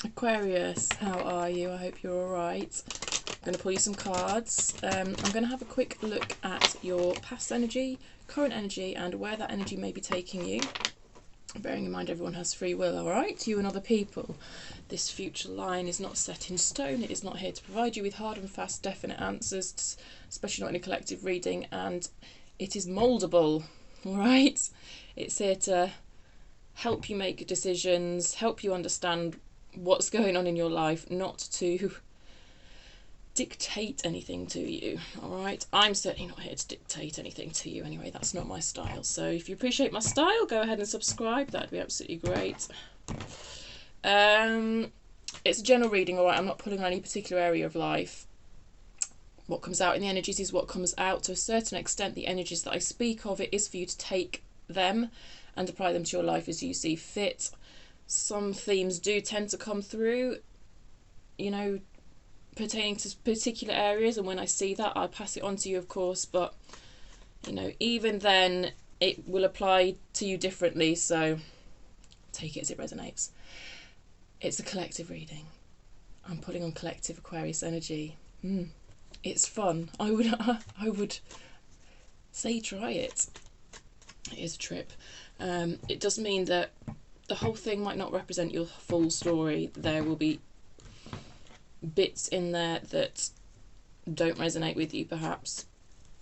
Aquarius, how are you? I hope you're alright. I'm going to pull you some cards. I'm going to have a quick look at your past energy, current energy, and where that energy may be taking you. Bearing in mind everyone has free will, alright? You and other people. This future line is not set in stone. It is not here to provide you with hard and fast, definite answers, especially not in a collective reading, and it is mouldable, alright? It's here to help you make decisions, help you understand what's going on in your life, not to dictate anything to you. All right, I'm certainly not here to dictate anything to you anyway. That's not my style. So if you appreciate my style, go ahead and subscribe. That'd be absolutely great. It's a general reading, all right? I'm not pulling on any particular area of life. What comes out in the energies is what comes out. To a certain extent, the energies that I speak of, it is for you to take them and apply them to your life as you see fit. Some themes do tend to come through, you know, pertaining to particular areas, and when I see that, I'll pass it on to you, of course, but, you know, even then, it will apply to you differently, so take it as it resonates. It's a collective reading. I'm pulling on collective Aquarius energy. It's fun. I would say try it. It is a trip. It does mean that the whole thing might not represent your full story. There will be bits in there that don't resonate with you, perhaps.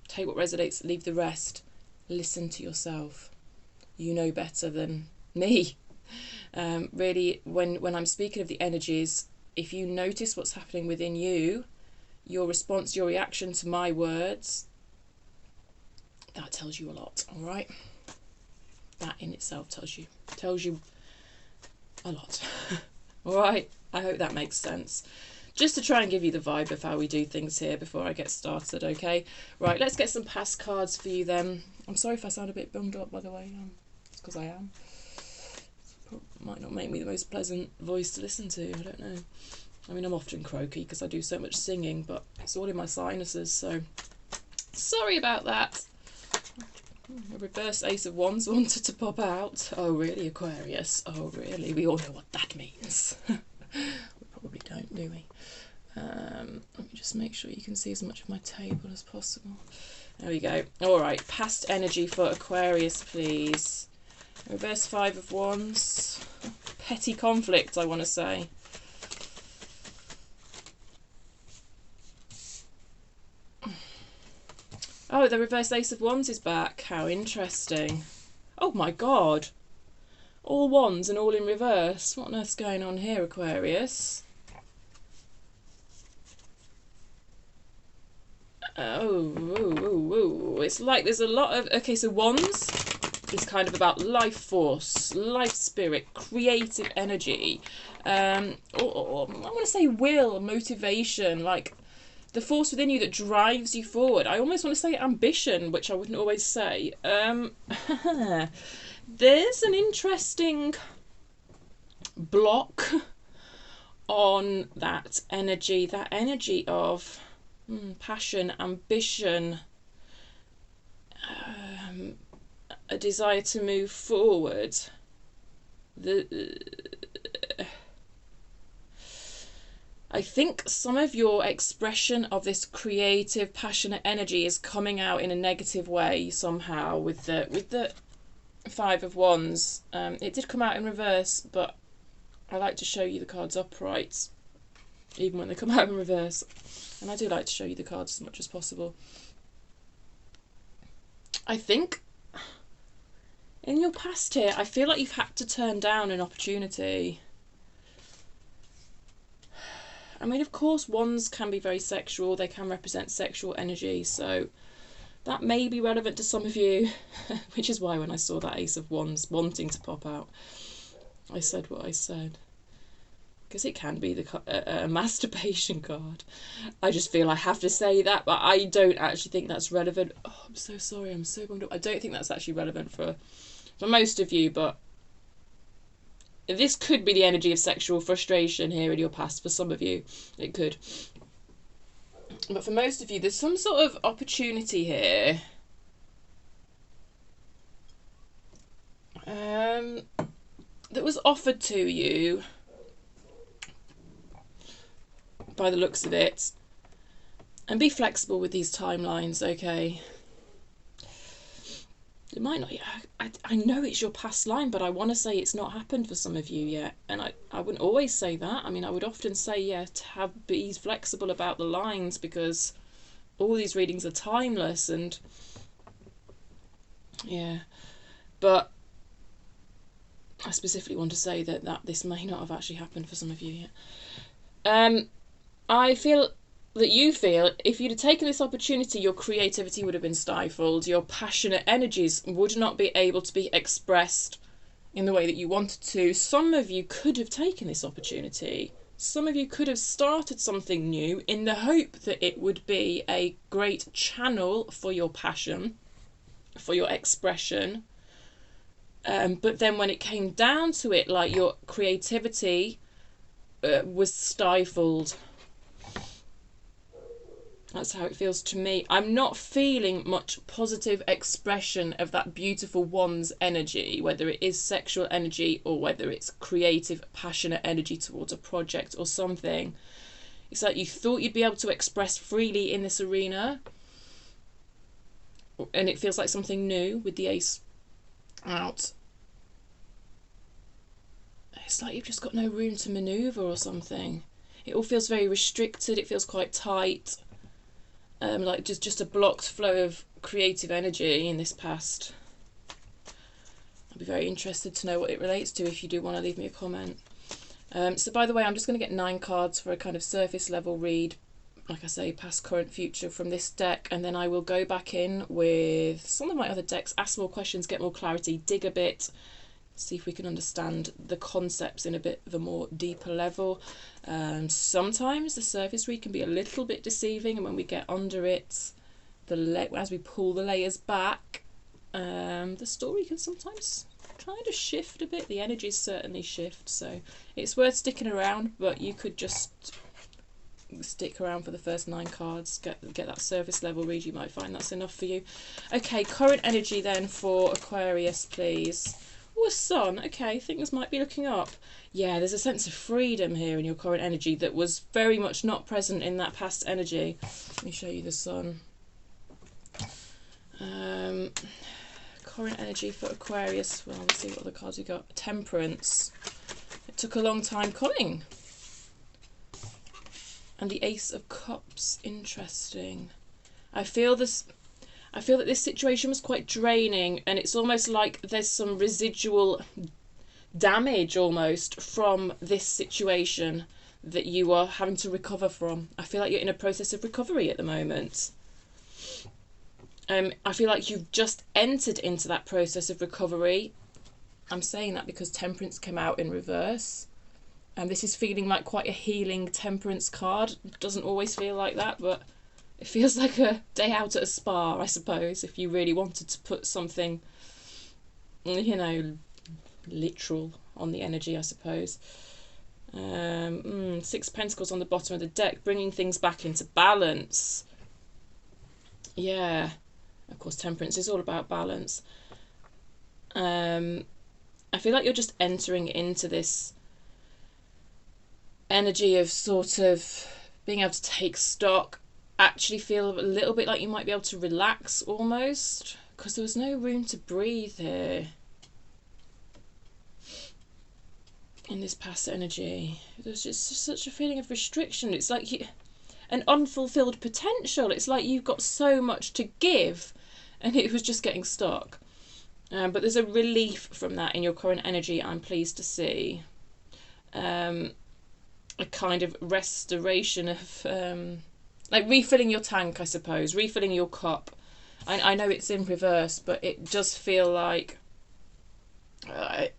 Take what resonates, leave the rest. Listen to yourself. You know better than me. Really, when I'm speaking of the energies, if you notice what's happening within you, your response, your reaction to my words, that tells you a lot, all right? That in itself tells you a lot. All right, I hope that makes sense. Just to try and give you the vibe of how we do things here before I get started, okay? Right, let's get some past cards for you then. I'm sorry if I sound a bit bummed up, by the way. It's because I am. It might not make me the most pleasant voice to listen to, I don't know. I mean, I'm often croaky because I do so much singing, but it's all in my sinuses, so sorry about that. A reverse Ace of Wands wanted to pop out. Oh, really, Aquarius? Oh, really? We all know what that means. We probably don't, do we? Let me just make sure you can see as much of my table as possible. There we go. All right, past energy for Aquarius, please. Reverse Five of Wands. Petty conflict, I want to say. Oh, the reverse Ace of Wands is back. How interesting. Oh my god. All wands and all in reverse. What on earth's going on here, Aquarius? Oh, it's like there's a lot of... Okay, so wands is kind of about life force, life spirit, creative energy. Or I want to say will, motivation, like... the force within you that drives you forward. I almost want to say ambition, which I wouldn't always say. There's an interesting block on that energy of passion, ambition, a desire to move forward. I think some of your expression of this creative, passionate energy is coming out in a negative way somehow with the Five of Wands. It did come out in reverse, but I like to show you the cards upright, even when they come out in reverse. And I do like to show you the cards as much as possible. I think in your past here, I feel like you've had to turn down an opportunity. I mean, of course, wands can be very sexual. They can represent sexual energy. So that may be relevant to some of you, which is why when I saw that Ace of Wands wanting to pop out, I said what I said. Because it can be a masturbation card. I just feel I have to say that, but I don't actually think that's relevant. Oh, I'm so sorry. I'm so bummed up. I don't think that's actually relevant for most of you, but this could be the energy of sexual frustration here in your past. For some of you, it could. But for most of you, there's some sort of opportunity here. That was offered to you by the looks of it. And be flexible with these timelines, okay? It might not. I know it's your past line, but I want to say it's not happened for some of you yet. And I wouldn't always say that. I mean, I would often say, yeah, be flexible about the lines, because all these readings are timeless. And yeah, but I specifically want to say that this may not have actually happened for some of you yet. I feel that you feel if you'd have taken this opportunity, your creativity would have been stifled. Your passionate energies would not be able to be expressed in the way that you wanted to. Some of you could have taken this opportunity. Some of you could have started something new in the hope that it would be a great channel for your passion, for your expression. But then when it came down to it, like, your creativity was stifled. That's how it feels to me. I'm not feeling much positive expression of that beautiful one's energy, whether it is sexual energy or whether it's creative, passionate energy towards a project or something. It's like you thought you'd be able to express freely in this arena, and it feels like something new with the ace out. It's like you've just got no room to manoeuvre or something. It all feels very restricted. It feels quite tight. Like just a blocked flow of creative energy in this past. I'd be very interested to know what it relates to if you do want to leave me a comment. So by the way, I'm just going to get 9 cards for a kind of surface level read, like I say, past, current, future from this deck, and then I will go back in with some of my other decks, ask more questions, get more clarity, dig a bit, see if we can understand the concepts in a bit of a more deeper level. Sometimes the surface read can be a little bit deceiving, and when we get under it, as we pull the layers back, the story can sometimes kind of shift a bit. The energies certainly shift, so it's worth sticking around, but you could just stick around for the first 9 cards, get that surface level read. You might find that's enough for you. Okay, current energy then for Aquarius, please. Oh, a sun. Okay, things might be looking up. Yeah, there's a sense of freedom here in your current energy that was very much not present in that past energy. Let me show you the sun. Current energy for Aquarius. Well, let's see what other cards we got. Temperance. It took a long time coming. And the Ace of Cups. Interesting. I feel that this situation was quite draining, and it's almost like there's some residual damage almost from this situation that you are having to recover from. I feel like you're in a process of recovery at the moment. I feel like you've just entered into that process of recovery. I'm saying that because Temperance came out in reverse. And this is feeling like quite a healing Temperance card. It doesn't always feel like that, but it feels like a day out at a spa, I suppose, if you really wanted to put something, you know, literal on the energy, I suppose. 6 Pentacles on the bottom of the deck, bringing things back into balance. Yeah, of course, Temperance is all about balance. I feel like you're just entering into this energy of sort of being able to take stock, actually feel a little bit like you might be able to relax almost, because there was no room to breathe here in this past energy. There's just such a feeling of restriction. It's like an unfulfilled potential. It's like you've got so much to give and it was just getting stuck. But there's a relief from that in your current energy, I'm pleased to see. A kind of restoration of like refilling your tank, I suppose, refilling your cup. I know it's in reverse, but it does feel like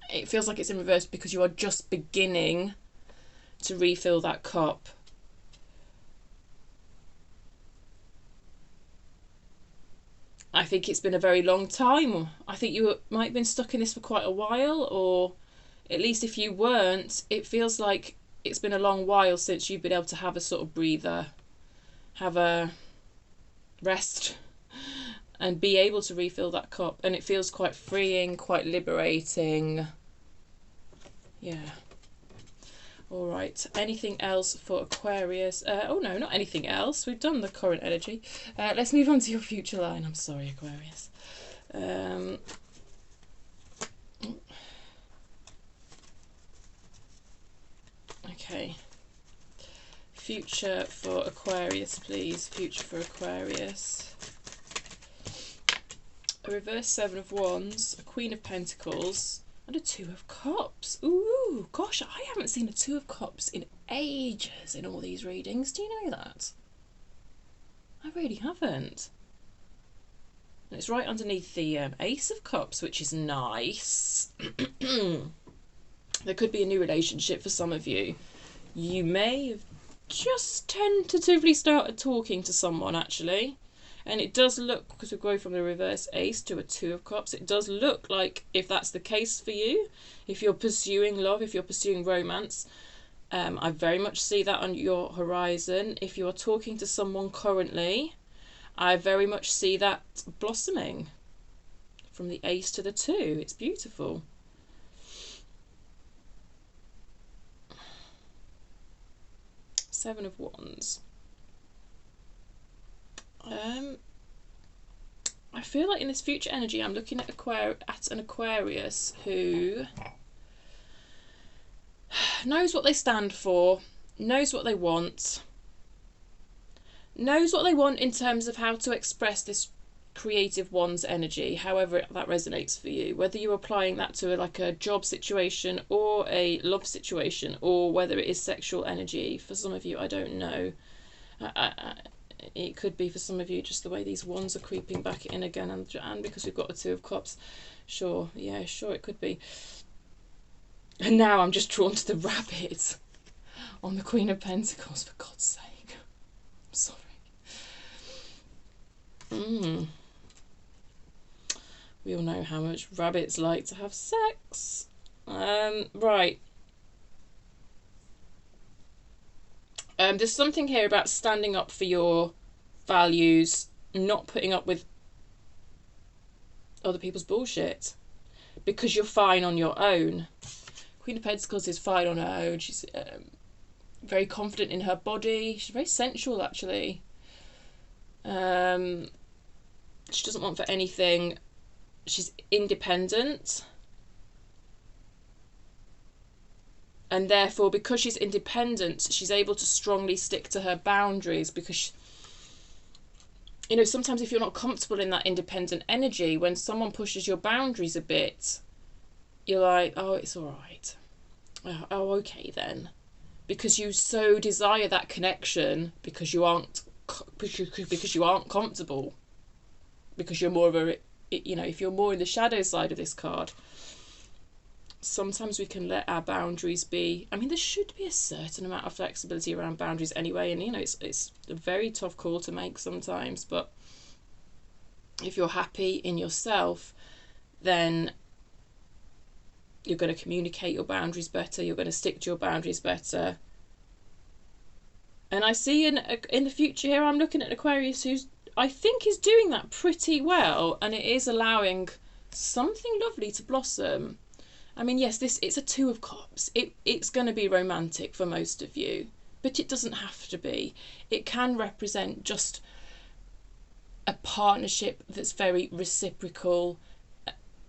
it feels like it's in reverse because you are just beginning to refill that cup. I think it's been a very long time. I think you might have been stuck in this for quite a while, or at least if you weren't, it feels like it's been a long while since you've been able to have a sort of breather, have a rest, and be able to refill that cup. And it feels quite freeing, quite liberating. Yeah. All right, anything else for Aquarius? Oh no, not anything else. We've done the current energy. Let's move on to your future line. I'm sorry, Aquarius. Okay. Future for Aquarius, please. Future for Aquarius. A reverse Seven of Wands, a Queen of Pentacles, and a Two of Cups. Ooh, gosh, I haven't seen a Two of Cups in ages in all these readings. Do you know that? I really haven't. And it's right underneath the Ace of Cups, which is nice. There could be a new relationship for some of you. You may have just tentatively started talking to someone, actually. And it does look, because we go from the reverse Ace to a Two of Cups, it does look like, if that's the case for you, if you're pursuing love, if you're pursuing romance, I very much see that on your horizon. If you are talking to someone currently, I very much see that blossoming from the Ace to the Two. It's beautiful. Seven of Wands. I feel like in this future energy, I'm looking at an Aquarius who knows what they stand for, knows what they want in terms of how to express this creative Wands energy, however that resonates for you, whether you're applying that to like a job situation or a love situation, or whether it is sexual energy. For some of you, I don't know. It could be for some of you just the way these wands are creeping back in again, and because we've got a Two of Cups. Sure, yeah, sure, it could be. And now I'm just drawn to the rabbit on the Queen of Pentacles, for God's sake. I'm sorry. We all know how much rabbits like to have sex. Right. There's something here about standing up for your values, not putting up with other people's bullshit, because you're fine on your own. Queen of Pentacles is fine on her own. She's very confident in her body. She's very sensual, actually. She doesn't want for anything. She's independent. And therefore, because she's independent, she's able to strongly stick to her boundaries, because, you know, sometimes if you're not comfortable in that independent energy, when someone pushes your boundaries a bit, you're like, oh, it's all right. Oh, okay then. Because you so desire that connection, because you aren't comfortable. Because you're more of a, you know, if you're more in the shadow side of this card, sometimes we can let our boundaries be. I mean, there should be a certain amount of flexibility around boundaries anyway, and you know, it's a very tough call to make sometimes, but if you're happy in yourself, then you're going to communicate your boundaries better, you're going to stick to your boundaries better. And I see in the future here, I'm looking at Aquarius who's, I think, is doing that pretty well, and it is allowing something lovely to blossom. I mean, yes, it's a Two of Cups. It's going to be romantic for most of you, but it doesn't have to be. It can represent just a partnership that's very reciprocal,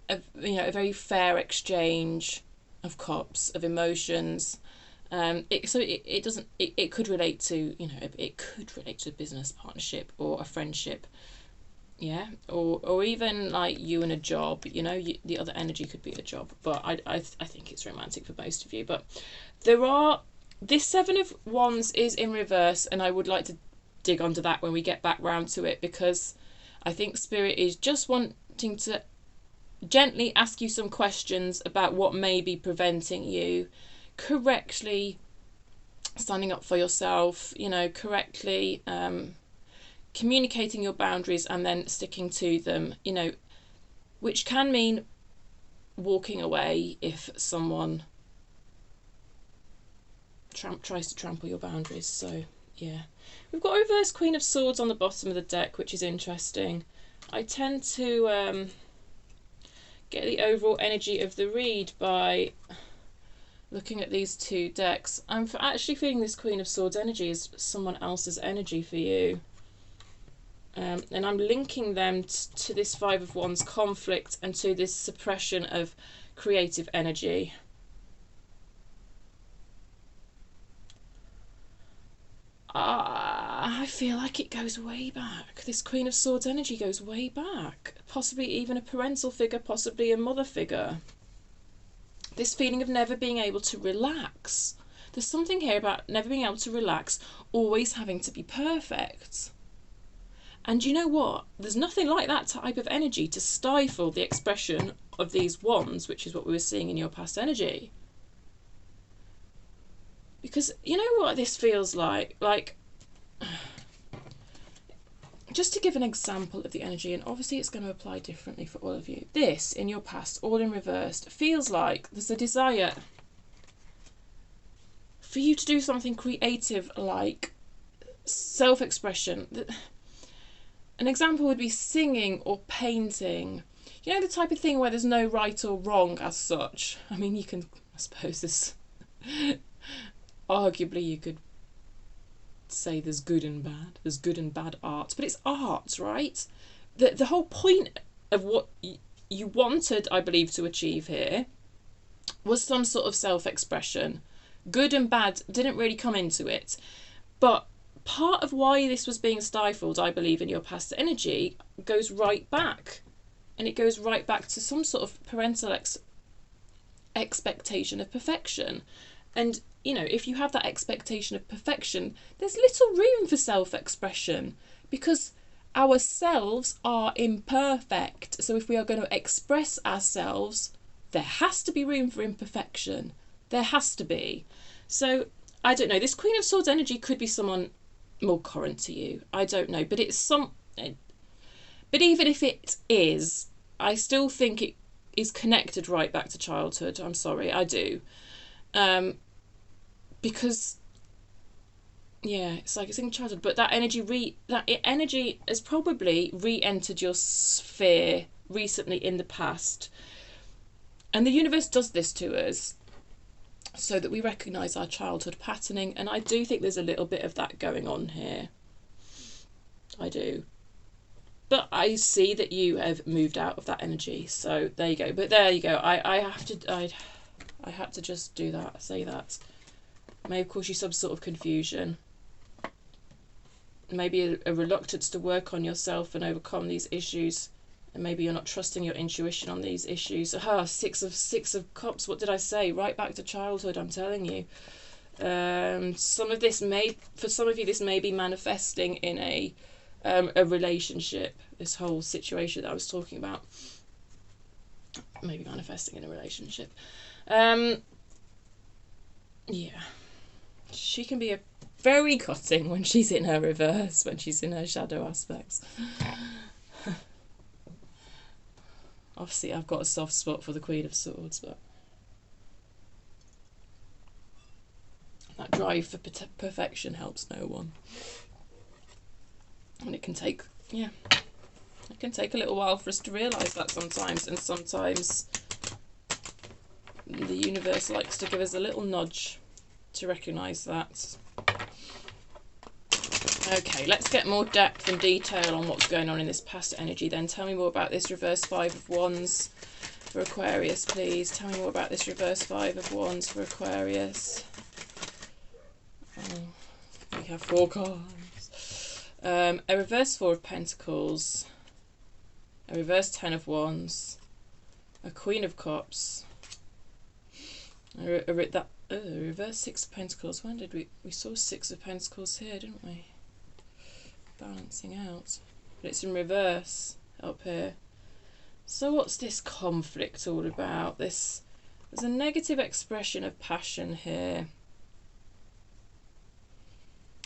you know, a very fair exchange of cups, of emotions. It could relate to, you know, it could relate to a business partnership or a friendship. Yeah, or even like you and a job, you know, the other energy could be a job, but I think it's romantic for most of you. But this Seven of Wands is in reverse, and I would like to dig onto that when we get back round to it, because I think Spirit is just wanting to gently ask you some questions about what may be preventing you correctly standing up for yourself, you know, correctly communicating your boundaries and then sticking to them, you know, which can mean walking away if someone tries to trample your boundaries. So yeah, we've got a reverse Queen of Swords on the bottom of the deck, which is interesting. I tend to get the overall energy of the read by looking at these two decks, I'm actually feeling this Queen of Swords energy is someone else's energy for you. And I'm linking them to this Five of Wands conflict and to this suppression of creative energy. I feel like it goes way back. This Queen of Swords energy goes way back. Possibly even a parental figure, possibly a mother figure. This feeling of never being able to relax. There's something here about never being able to relax, always having to be perfect. And you know what? There's nothing like that type of energy to stifle the expression of these wands, which is what we were seeing in your past energy. Because you know what this feels like? Like, just to give an example of the energy, and obviously it's going to apply differently for all of you. This, in your past, all in reversed, feels like there's a desire for you to do something creative, like self-expression. An example would be singing or painting. You know, the type of thing where there's no right or wrong as such. I mean, you can, I suppose this, arguably you could say there's good and bad. There's good and bad art, but it's art, right? The whole point of what you wanted, I believe, to achieve here was some sort of self-expression. Good and bad didn't really come into it, but part of why this was being stifled, I believe, in your past energy goes right back, and it goes right back to some sort of parental expectation of perfection. And you know, if you have that expectation of perfection, there's little room for self-expression, because ourselves are imperfect. So if we are going to express ourselves, there has to be room for imperfection. There has to be. So I don't know, this Queen of Swords energy could be someone more current to you. I don't know, but it's some. But even if it is, I still think it is connected right back to childhood. I'm sorry, I do. Because yeah, it's like it's in childhood, but that energy has probably re-entered your sphere recently in the past, and the universe does this to us so that we recognise our childhood patterning, and I do think there's a little bit of that going on here. I do. But I see that you have moved out of that energy, so there you go. But there you go. I had to just do that, say that. May have caused you some sort of confusion. Maybe a reluctance to work on yourself and overcome these issues. And maybe you're not trusting your intuition on these issues. Six of Cups. What did I say? Right back to childhood, I'm telling you. Some of this for some of you, this may be manifesting in a relationship. This whole situation that I was talking about. Maybe manifesting in a relationship. Yeah. She can be very cutting when she's in her reverse, when she's in her shadow aspects. Obviously, I've got a soft spot for the Queen of Swords, but that drive for perfection helps no one. And it can take, it can take a little while for us to realise that sometimes, and sometimes the universe likes to give us a little nudge to recognise that. Okay, let's get more depth and detail on what's going on in this past energy then. Tell me more about this reverse Five of Wands for Aquarius, please. Tell me more about this reverse Five of Wands for Aquarius. Oh, we have 4 cards. A reverse Four of Pentacles. A reverse Ten of Wands. A Queen of Cups. A reverse Six of Pentacles. When did we saw Six of Pentacles here, didn't we? Balancing out, but it's in reverse up here. So what's this conflict all about? There's a negative expression of passion here.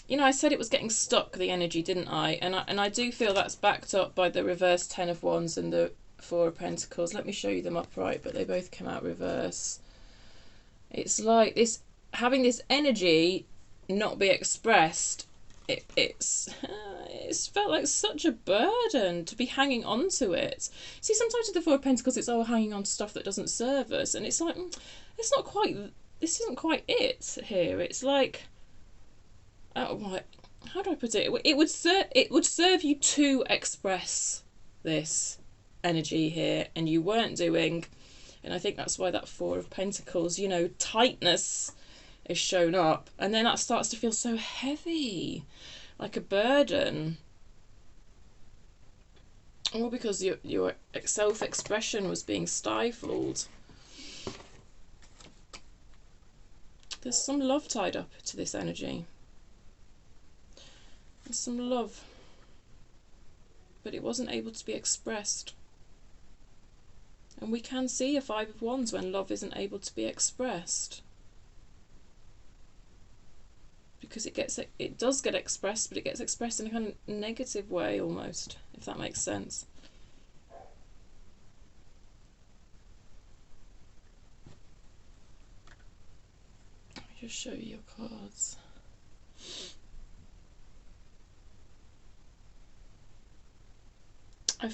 You know, I said it was getting stuck, the energy, didn't I? And I do feel that's backed up by the reverse Ten of Wands and the Four of Pentacles. Let me show you them upright, but they both come out reverse. It's like this, having this energy not be expressed. It's felt like such a burden to be hanging on to it. See, sometimes with the Four of Pentacles, it's hanging on to stuff that doesn't serve us, and it's like it's not quite this isn't quite it here. It's like, oh, how do I put it? It would serve you to express this energy here, and you weren't doing. And I think that's why that Four of Pentacles, you know, tightness is shown up, and then that starts to feel so heavy, like a burden. All because your self-expression was being stifled. There's some love tied up to this energy. There's some love, but it wasn't able to be expressed. And we can see a Five of Wands when love isn't able to be expressed, because it does get expressed, but it gets expressed in a kind of negative way almost, if that makes sense. Let me just show you your cards. I'm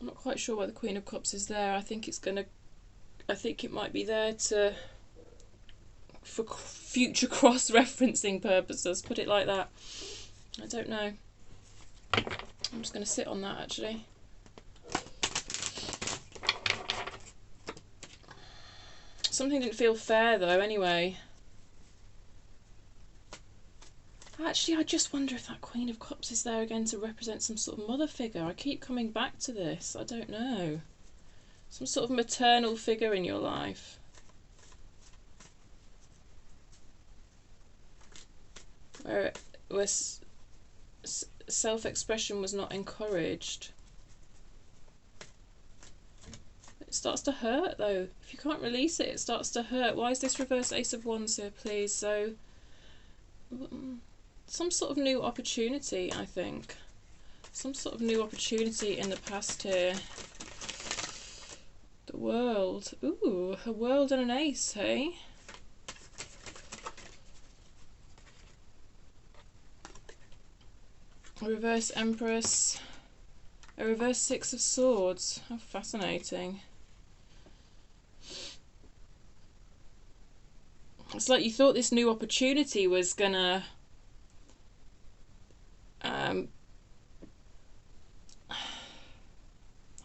not quite sure why the Queen of Cups is there. I think it might be there for future cross-referencing purposes, put it like that. I don't know. I'm just going to sit on that actually. Something didn't feel fair though anyway. Actually, I just wonder if that Queen of Cups is there again to represent some sort of mother figure. I keep coming back to this. I don't know. Some sort of maternal figure in your life. Where self-expression was not encouraged. It starts to hurt though. If you can't release it, it starts to hurt. Why is this reverse Ace of Wands here, please? So, some sort of new opportunity, I think. Some sort of new opportunity in the past here. The World. Ooh, a World and an Ace, hey? A reverse Empress. A reverse Six of Swords. How fascinating. It's like you thought this new opportunity was gonna I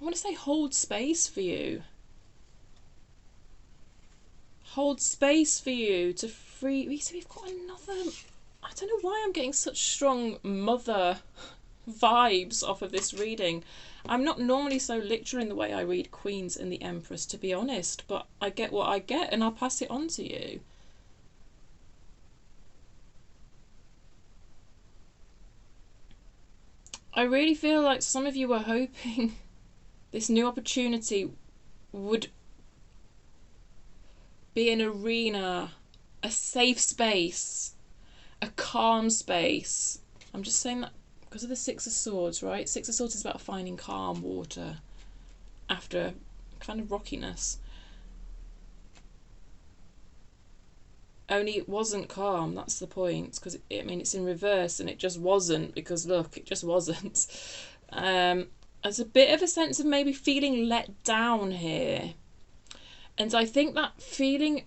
want to say hold space for you. Hold space for you to free. So we've got another. I don't know why I'm getting such strong mother vibes off of this reading. I'm not normally so literal in the way I read Queens and the Empress, to be honest, but I get what I get and I'll pass it on to you. I really feel like some of you were hoping this new opportunity would be an arena, a safe space, a calm space. I'm just saying that because of the Six of Swords, right? Six of Swords is about finding calm water after kind of rockiness. Only it wasn't calm, that's the point, because I mean it's in reverse and it just wasn't, because look, it just wasn't. There's a bit of a sense of maybe feeling let down here. And I think that feeling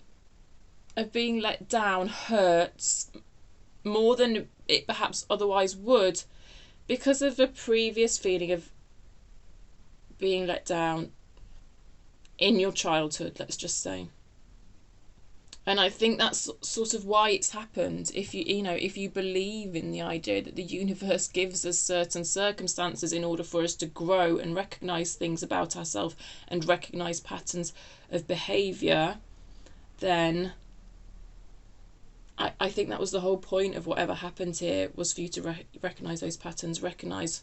of being let down hurts more than it perhaps otherwise would, because of the previous feeling of being let down in your childhood, let's just say. And I think that's sort of why it's happened. If if you believe in the idea that the universe gives us certain circumstances in order for us to grow and recognise things about ourselves and recognise patterns of behaviour, then I think that was the whole point of whatever happened here, was for you to recognise those patterns, recognise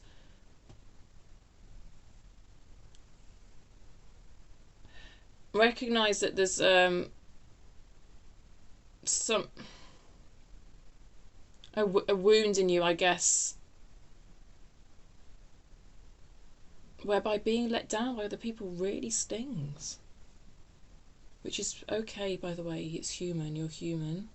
that there's a wound in you, I guess, whereby being let down by other people really stings. Which is okay, by the way, it's human, you're human.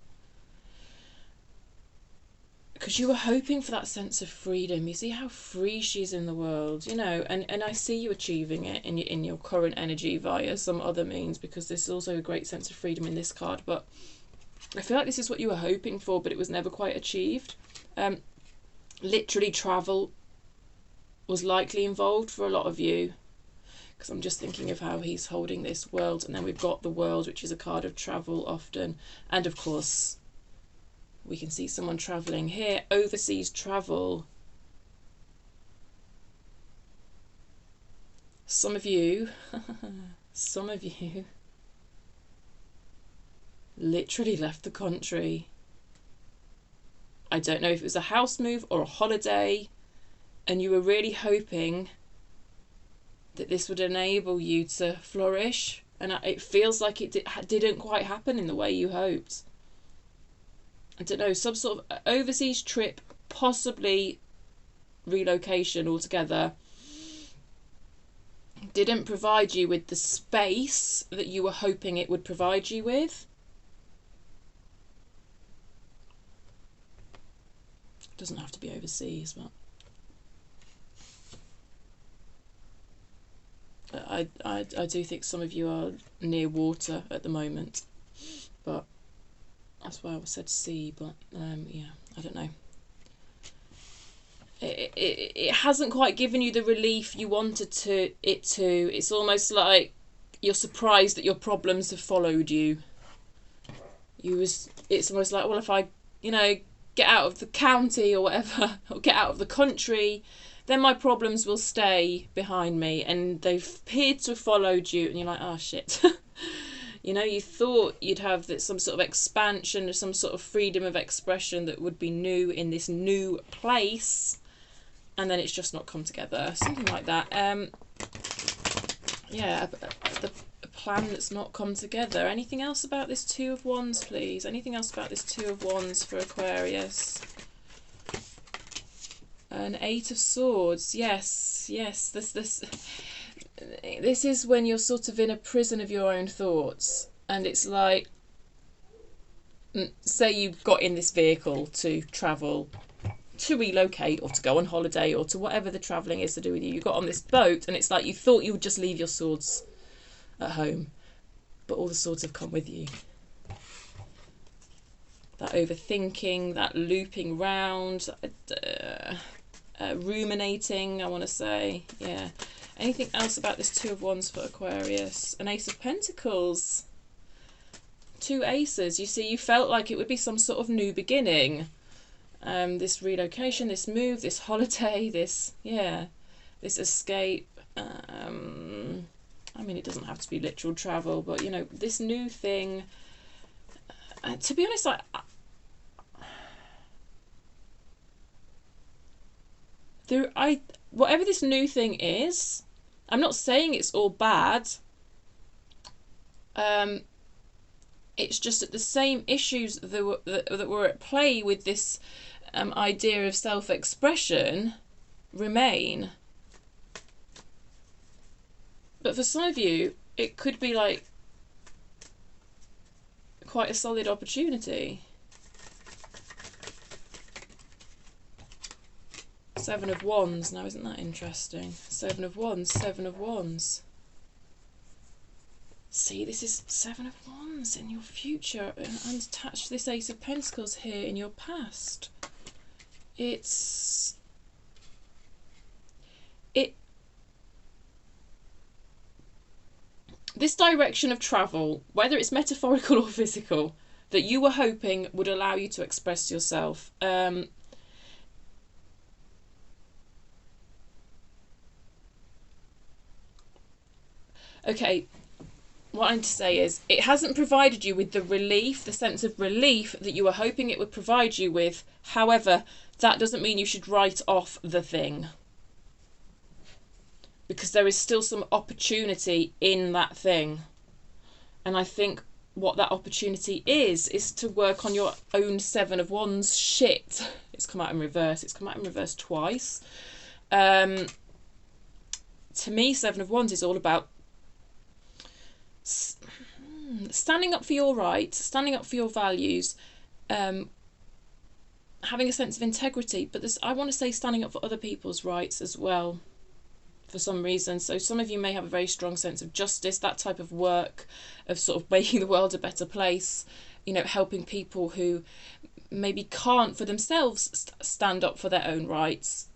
because you were hoping for that sense of freedom. You see how free she's in the world, you know, and I see you achieving it in your current energy via some other means, because there's also a great sense of freedom in this card. But I feel like this is what you were hoping for, but it was never quite achieved. Literally travel was likely involved for a lot of you, because I'm just thinking of how he's holding this world, and then we've got the world, which is a card of travel often, and of course we can see someone travelling here, overseas travel. Some of you literally left the country. I don't know if it was a house move or a holiday, and you were really hoping that this would enable you to flourish, and it feels like it didn't quite happen in the way you hoped. I don't know, some sort of overseas trip, possibly relocation altogether, didn't provide you with the space that you were hoping it would provide you with. It doesn't have to be overseas, but I do think some of you are near water at the moment, but that's why I said sea. But yeah, I don't know. It hasn't quite given you the relief you wanted it to. It's almost like you're surprised that your problems have followed you. It's almost like, well, if I, get out of the county or whatever, or get out of the country, then my problems will stay behind me, and they've appeared to have followed you, and you're like, oh shit. You thought you'd have some sort of expansion, some sort of freedom of expression that would be new in this new place, and then it's just not come together. Something like that. Yeah, a plan that's not come together. Anything else about this Two of Wands, please? Anything else about this Two of Wands for Aquarius? An Eight of Swords. Yes. This is when you're sort of in a prison of your own thoughts, and it's like, say you got in this vehicle to travel, to relocate, or to go on holiday, or to whatever the travelling is to do with you. You got on this boat, and it's like you thought you would just leave your swords at home, but all the swords have come with you. That overthinking, that looping round, ruminating, I want to say. Yeah. Anything else about this Two of Wands for Aquarius? An Ace of Pentacles. Two aces. You see, you felt like it would be some sort of new beginning. This relocation, this move, this holiday, this escape. I mean, it doesn't have to be literal travel, but, this new thing. To be honest, whatever this new thing is, I'm not saying it's all bad. It's just that the same issues that were at play with this idea of self-expression remain. But for some of you, it could be like quite a solid opportunity. Seven of Wands. Now, isn't that interesting? Seven of Wands, Seven of Wands. See, this is Seven of Wands in your future, and attached to this Ace of Pentacles here in your past. This direction of travel, whether it's metaphorical or physical, that you were hoping would allow you to express yourself. Okay, what I'm to say is, it hasn't provided you with the relief, the sense of relief that you were hoping it would provide you with. However, that doesn't mean you should write off the thing, because there is still some opportunity in that thing. And I think what that opportunity is to work on your own Seven of Wands shit. It's come out in reverse. It's come out in reverse twice. To me, Seven of Wands is all about standing up for your rights, standing up for your values, having a sense of integrity, but this, I want to say, standing up for other people's rights as well, for some reason. So some of you may have a very strong sense of justice, that type of work of sort of making the world a better place, you know, helping people who maybe can't for themselves stand up for their own rights.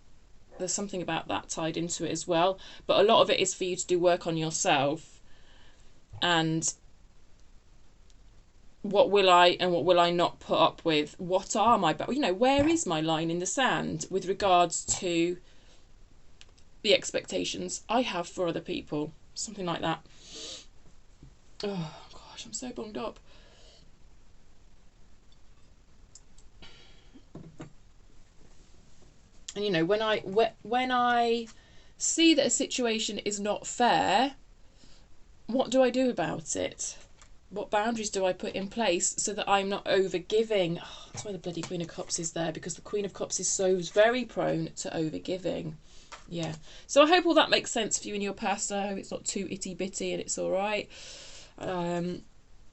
There's something about that tied into it as well, but a lot of it is for you to do work on yourself. And what will I and what will I not put up with? What are my, you know, where is my line in the sand with regards to the expectations I have for other people? Something like that. Oh gosh, I'm so bunged up. And you know, when I see that a situation is not fair, what do I do about it? What boundaries do I put in place so that I'm not over-giving? Oh, that's why the bloody Queen of Cups is there, because the Queen of Cups is so very prone to over-giving. Yeah. So I hope all that makes sense for you in your past. I hope it's not too itty-bitty and it's all right. Capricorn.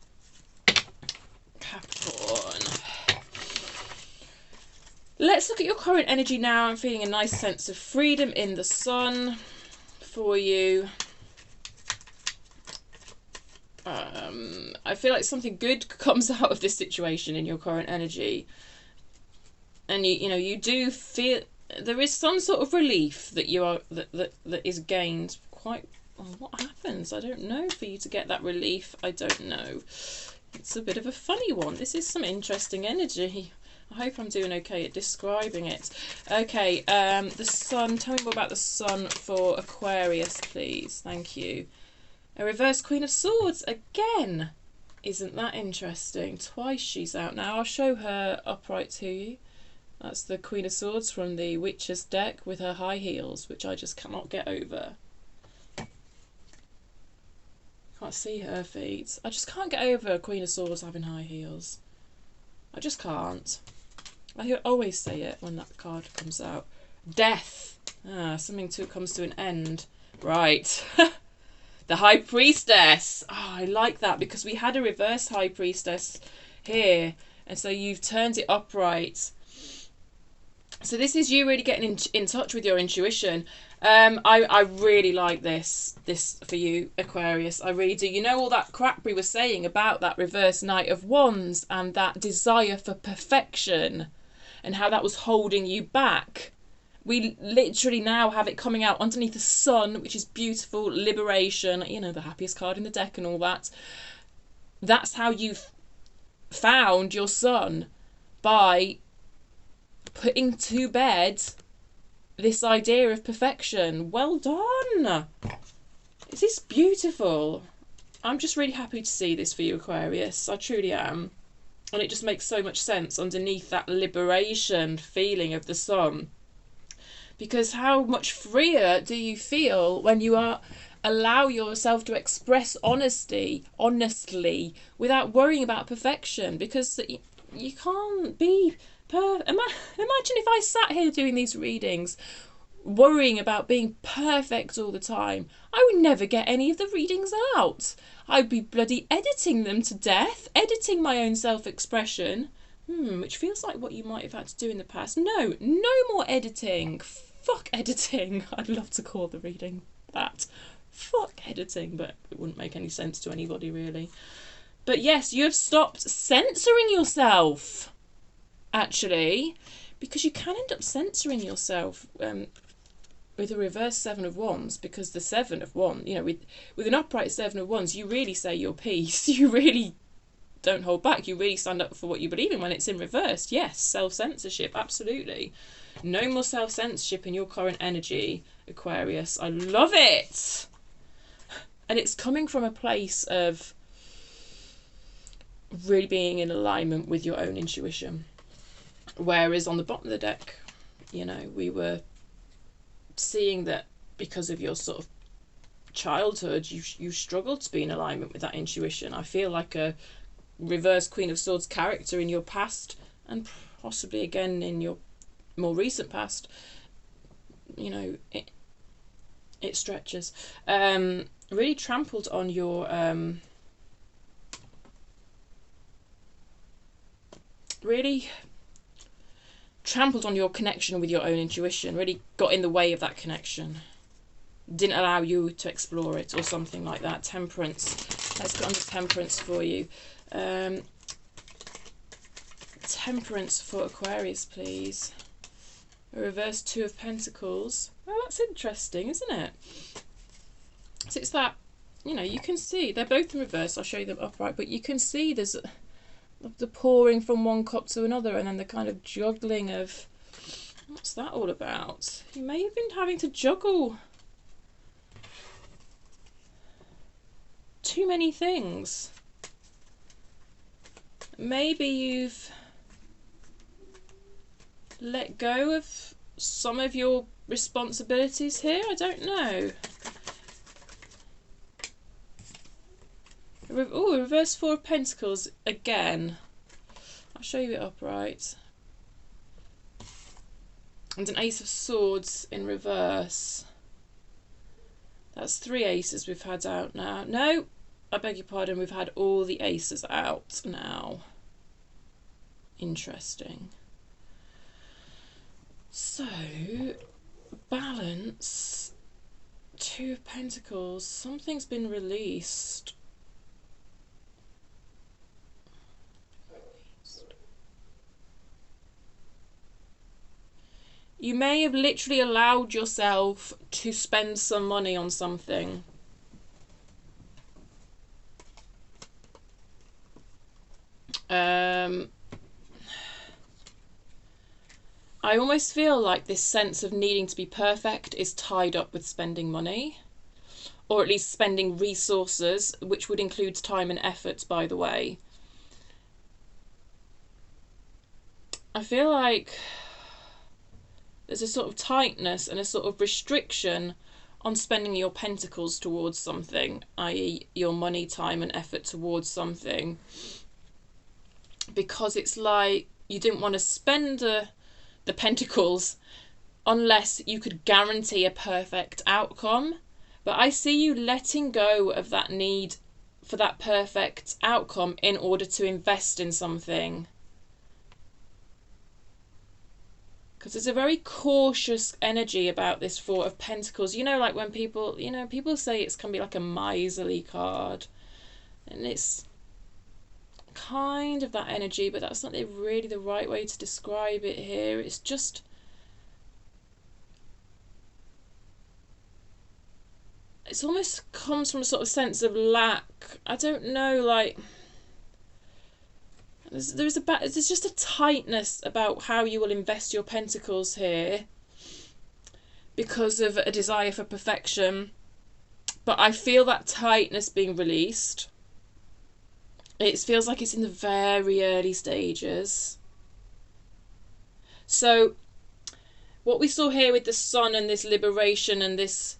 Let's look at your current energy now. I'm feeling a nice sense of freedom in the sun for you. I feel like something good comes out of this situation in your current energy, and you know, you do feel there is some sort of relief that you are that is gained. Quite, well, what happens? I don't know. For you to get that relief, I don't know. It's a bit of a funny one. This is some interesting energy. I hope I'm doing okay at describing it. Okay, the sun. Tell me more about the sun for Aquarius, please. Thank you. A reverse Queen of Swords again. Isn't that interesting? Twice she's out now. I'll show her upright to you. That's the Queen of Swords from the Witch's deck with her high heels, which I just cannot get over. Can't see her feet. I just can't get over a Queen of Swords having high heels. I just can't. I always say it when that card comes out. Death. Something comes to an end. Right. The High Priestess. Oh, I like that, because we had a reverse High Priestess here. And so you've turned it upright. So this is you really getting in touch with your intuition. I really like this for you, Aquarius. I really do. You know, all that crap we were saying about that reverse Knight of Wands and that desire for perfection and how that was holding you back. We literally now have it coming out underneath the sun, which is beautiful, liberation, you know, the happiest card in the deck and all that. That's how you've found your sun, by putting to bed this idea of perfection. Well done. This is beautiful. I'm just really happy to see this for you, Aquarius. I truly am. And it just makes so much sense underneath that liberation feeling of the sun. Because how much freer do you feel when you allow yourself to express honestly, without worrying about perfection? Because you can't be perfect. Imagine if I sat here doing these readings worrying about being perfect all the time. I would never get any of the readings out. I'd be bloody editing them to death, editing my own self-expression. Which feels like what you might have had to do in the past. No more editing. Fuck editing. I'd love to call the reading that. Fuck editing, but it wouldn't make any sense to anybody really. But yes, you have stopped censoring yourself, actually, because you can end up censoring yourself with a reverse Seven of Wands, because the Seven of Wands, you know, with an upright Seven of Wands, you really say your piece. You really don't hold back. You really stand up for what you believe in. When it's in reverse, yes, self-censorship, absolutely. No more self-censorship in your current energy, Aquarius. I love it. And it's coming from a place of really being in alignment with your own intuition. Whereas on the bottom of the deck, you know, we were seeing that because of your sort of childhood, you struggled to be in alignment with that intuition. I feel like a reverse Queen of Swords character in your past, and possibly again in your more recent past, you know, it stretches. Really trampled on your really trampled on your connection with your own intuition, really got in the way of that connection, didn't allow you to explore it, or something like that. Temperance. Let's go under temperance for you. Temperance for Aquarius, please. A reverse Two of Pentacles. Well, that's interesting, isn't it? So it's that, you know, you can see they're both in reverse. I'll show you them upright, but you can see there's the pouring from one cup to another, and then the kind of juggling of, what's that all about? You may have been having to juggle too many things. Maybe you've let go of some of your responsibilities here. I don't know. Oh, reverse Four of Pentacles again. I'll show you it upright. And an Ace of Swords in reverse. That's 3 aces we've had out now. No, I beg your pardon, we've had all the aces out now. Interesting. So, balance, Two of Pentacles, something's been released. You may have literally allowed yourself to spend some money on something. I almost feel like this sense of needing to be perfect is tied up with spending money, or at least spending resources, which would include time and effort, by the way. I feel like there's a sort of tightness and a sort of restriction on spending your pentacles towards something, i.e. your money, time and effort towards something, because it's like you didn't want to spend the pentacles unless you could guarantee a perfect outcome. But I see you letting go of that need for that perfect outcome in order to invest in something. Because there's a very cautious energy about this Four of Pentacles. You know, like when people, you know, people say it can be like a miserly card. And it's kind of that energy, but that's not really the right way to describe it here. It's just, it's almost comes from a sort of sense of lack. I don't know, like, there's just a tightness about how you will invest your pentacles here because of a desire for perfection. But I feel that tightness being released. It feels like it's in the very early stages. So what we saw here with the Sun and this liberation and this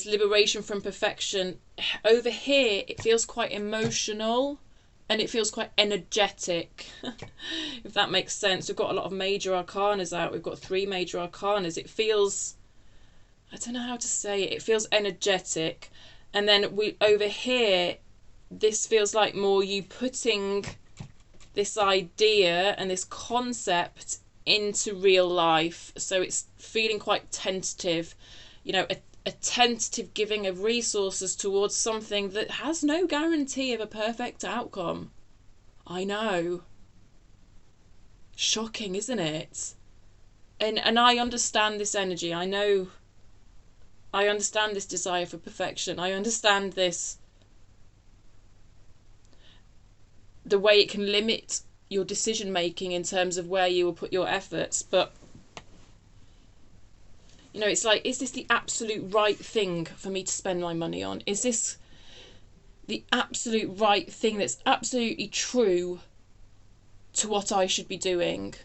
liberation from perfection, over here it feels quite emotional and it feels quite energetic, if that makes sense. We've got a lot of major arcanas out. We've got 3 major arcanas. It feels, I don't know how to say it, it feels energetic. And then over here, this feels like more you putting this idea and this concept into real life. So it's feeling quite tentative, you know, a tentative giving of resources towards something that has no guarantee of a perfect outcome. I know. Shocking, isn't it? And I understand this energy. I know. I understand this desire for perfection. I understand this, the way it can limit your decision making in terms of where you will put your efforts. But you know, it's like, is this the absolute right thing for me to spend my money on? Is this the absolute right thing that's absolutely true to what I should be doing?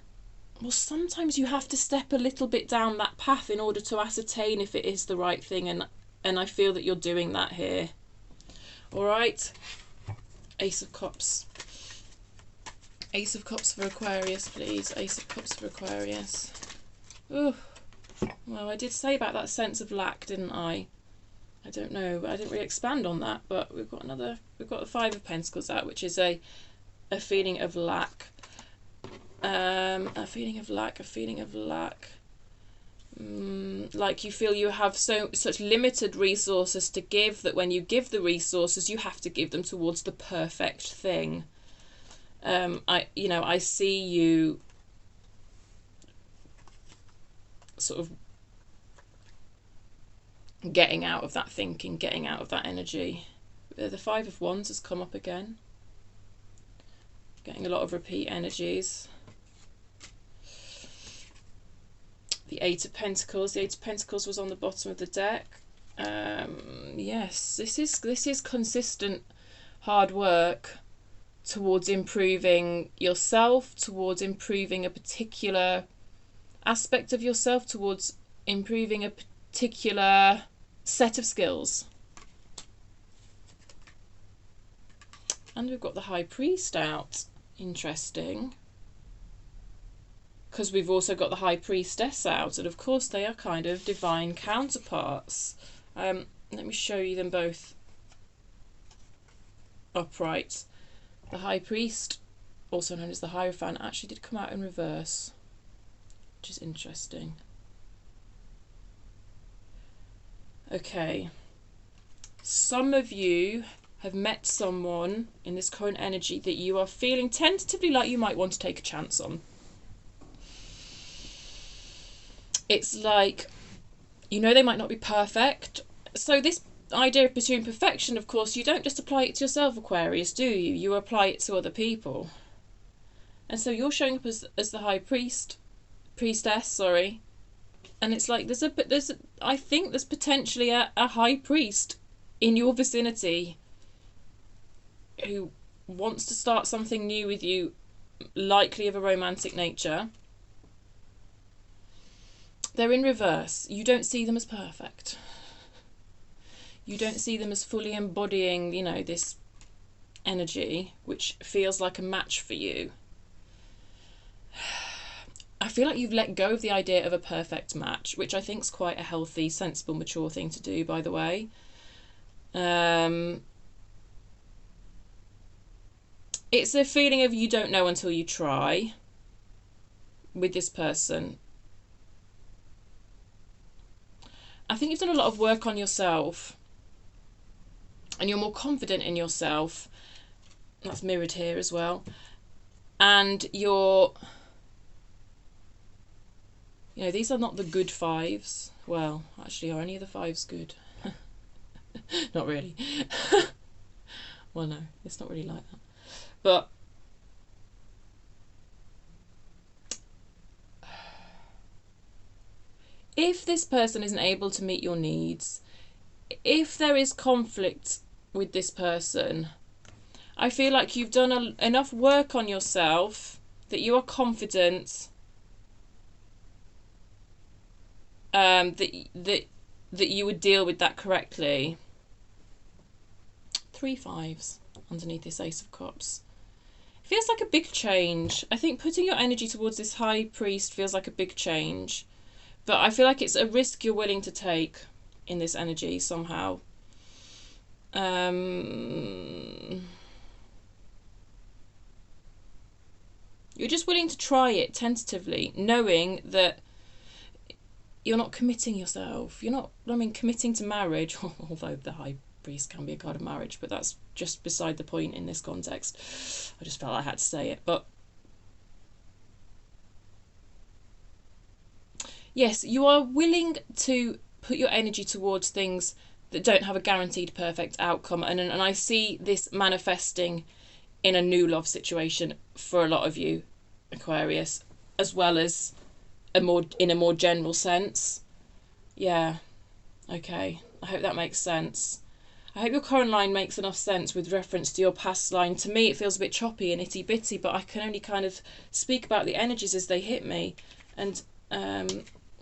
Well, sometimes you have to step a little bit down that path in order to ascertain if it is the right thing, and I feel that you're doing that here. All right, Ace of Cups. Ace of Cups for Aquarius, please. Ace of Cups for Aquarius. Ooh. Well, I did say about that sense of lack, didn't I? I don't know. I didn't really expand on that, but we've got the 5 of Pentacles out, which is a feeling of lack. A feeling of lack, like you feel you have such limited resources to give, that when you give the resources, you have to give them towards the perfect thing. I see you sort of getting out of that thinking, getting out of that energy. The Five of Wands has come up again. Getting a lot of repeat energies. The Eight of Pentacles. The Eight of Pentacles was on the bottom of the deck. Yes, this is consistent hard work towards improving yourself, towards improving a particular aspect of yourself, towards improving a particular set of skills. And we've got the High Priest out. Interesting. Because we've also got the High Priestess out, and of course they are kind of divine counterparts. Let me show you them both upright. The High Priest, also known as the Hierophant, actually did come out in reverse, which is interesting. Okay, some of you have met someone in this current energy that you are feeling tentatively like you might want to take a chance on. It's like, they might not be perfect. So this idea of pursuing perfection, of course, you don't just apply it to yourself, Aquarius, do you? You apply it to other people. And so you're showing up as the High Priestess, and it's like I think there's potentially a High Priest in your vicinity who wants to start something new with you, likely of a romantic nature. They're in reverse. You don't see them as perfect. You don't see them as fully embodying, this energy, which feels like a match for you. I feel like you've let go of the idea of a perfect match, which I think is quite a healthy, sensible, mature thing to do, by the way. It's a feeling of you don't know until you try with this person. I think you've done a lot of work on yourself, and you're more confident in yourself. That's mirrored here as well. And you're, these are not the good fives. Well, actually, are any of the fives good? Not really. Well, no, it's not really like that. But if this person isn't able to meet your needs, if there is conflict with this person, I feel like you've done enough work on yourself that you are confident that you would deal with that correctly. 3 fives underneath this Ace of Cups. It feels like a big change. I think putting your energy towards this High Priest feels like a big change. But I feel like it's a risk you're willing to take in this energy somehow. You're just willing to try it tentatively, knowing that you're not committing yourself. You're not, committing to marriage, although the High Priest can be a card of marriage, but that's just beside the point in this context. I just felt I had to say it. But yes, you are willing to put your energy towards things that don't have a guaranteed perfect outcome. And I see this manifesting in a new love situation for a lot of you, Aquarius, as well as in a more general sense. Yeah, okay. I hope that makes sense. I hope your current line makes enough sense with reference to your past line. To me, it feels a bit choppy and itty-bitty, but I can only kind of speak about the energies as they hit me. And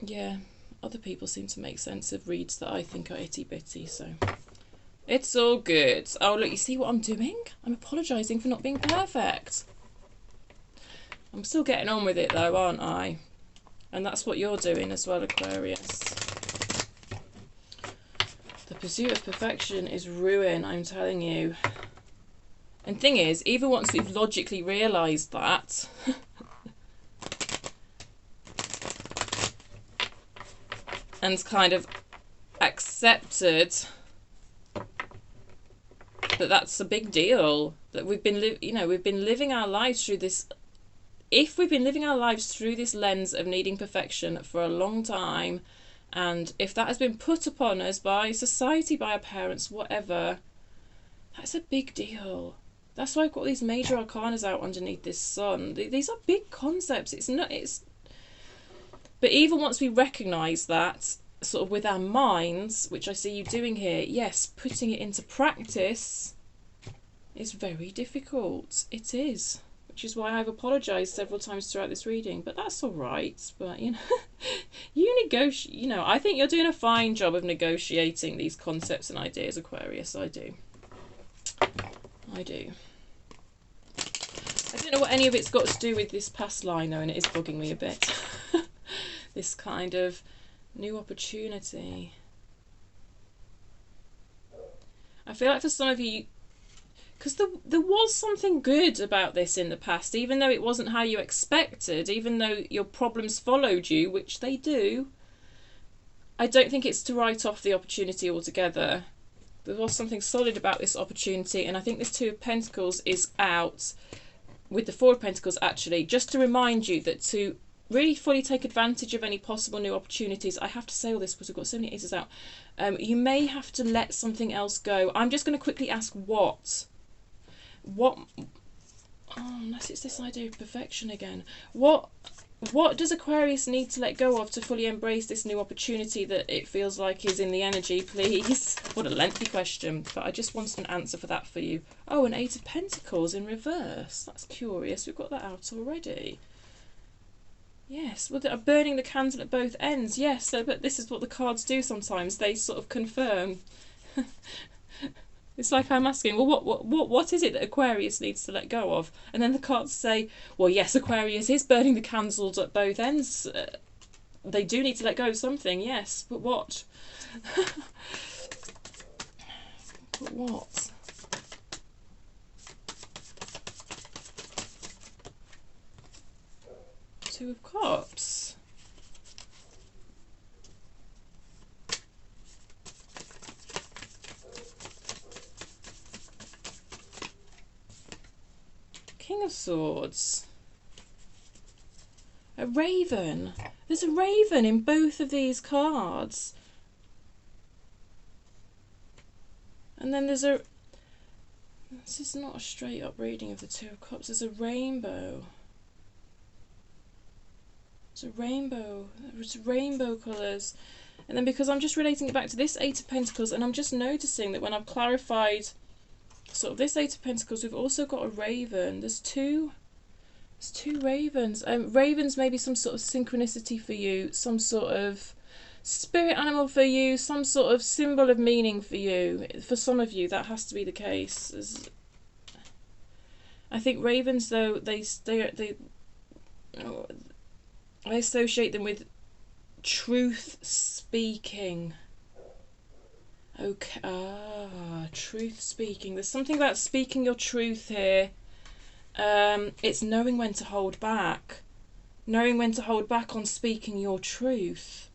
yeah, other people seem to make sense of reads that I think are itty-bitty, so it's all good. Oh, look, you see what I'm doing? I'm apologising for not being perfect. I'm still getting on with it, though, aren't I? And that's what you're doing as well, Aquarius. The pursuit of perfection is ruin, I'm telling you. And thing is, even once we've logically realised that, and kind of accepted that that's a big deal, that we've been we've been living our lives through this, if we've been living our lives through this lens of needing perfection for a long time, and if that has been put upon us by society, by our parents, whatever, that's a big deal. That's why I've got these major arcanas out underneath this sun. These are big concepts. But even once we recognise that, sort of with our minds, which I see you doing here, yes, putting it into practice is very difficult. It is. Which is why I've apologised several times throughout this reading. But that's all right. But, I think you're doing a fine job of negotiating these concepts and ideas, Aquarius. I do. I don't know what any of it's got to do with this past line, though, and it is bugging me a bit. This kind of new opportunity. I feel like for some of you, because there was something good about this in the past, even though it wasn't how you expected, even though your problems followed you, which they do, I don't think it's to write off the opportunity altogether. There was something solid about this opportunity, and I think this Two of Pentacles is out with the Four of Pentacles, actually, just to remind you that to really fully take advantage of any possible new opportunities, I have to say all this because we've got so many aces out, you may have to let something else go. I'm just going to quickly ask what, unless it's this idea of perfection again, what does Aquarius need to let go of to fully embrace this new opportunity that it feels like is in the energy, please? What a lengthy question, but I just wanted an answer for that for you. Oh, an Eight of Pentacles in reverse. That's curious. We've got that out already. Yes, well, they're burning the candle at both ends. Yes, but this is what the cards do sometimes. They sort of confirm. It's like I'm asking, well, what is it that Aquarius needs to let go of? And then the cards say, well, yes, Aquarius is burning the candles at both ends. They do need to let go of something, yes, but what? But what? Two of Cups. King of Swords. A raven. There's a raven in both of these cards. And then there's a... This is not a straight up reading of the Two of Cups. There's a rainbow. It's a rainbow. It's rainbow colours. And then because I'm just relating it back to this Eight of Pentacles, and I'm just noticing that when I've clarified sort of this Eight of Pentacles, we've also got a raven. There's two ravens. Ravens may be some sort of synchronicity for you, some sort of spirit animal for you, some sort of symbol of meaning for you. For some of you, that has to be the case. I think ravens, though, I associate them with truth speaking. Okay, truth speaking. There's something about speaking your truth here. It's knowing when to hold back. Knowing when to hold back on speaking your truth.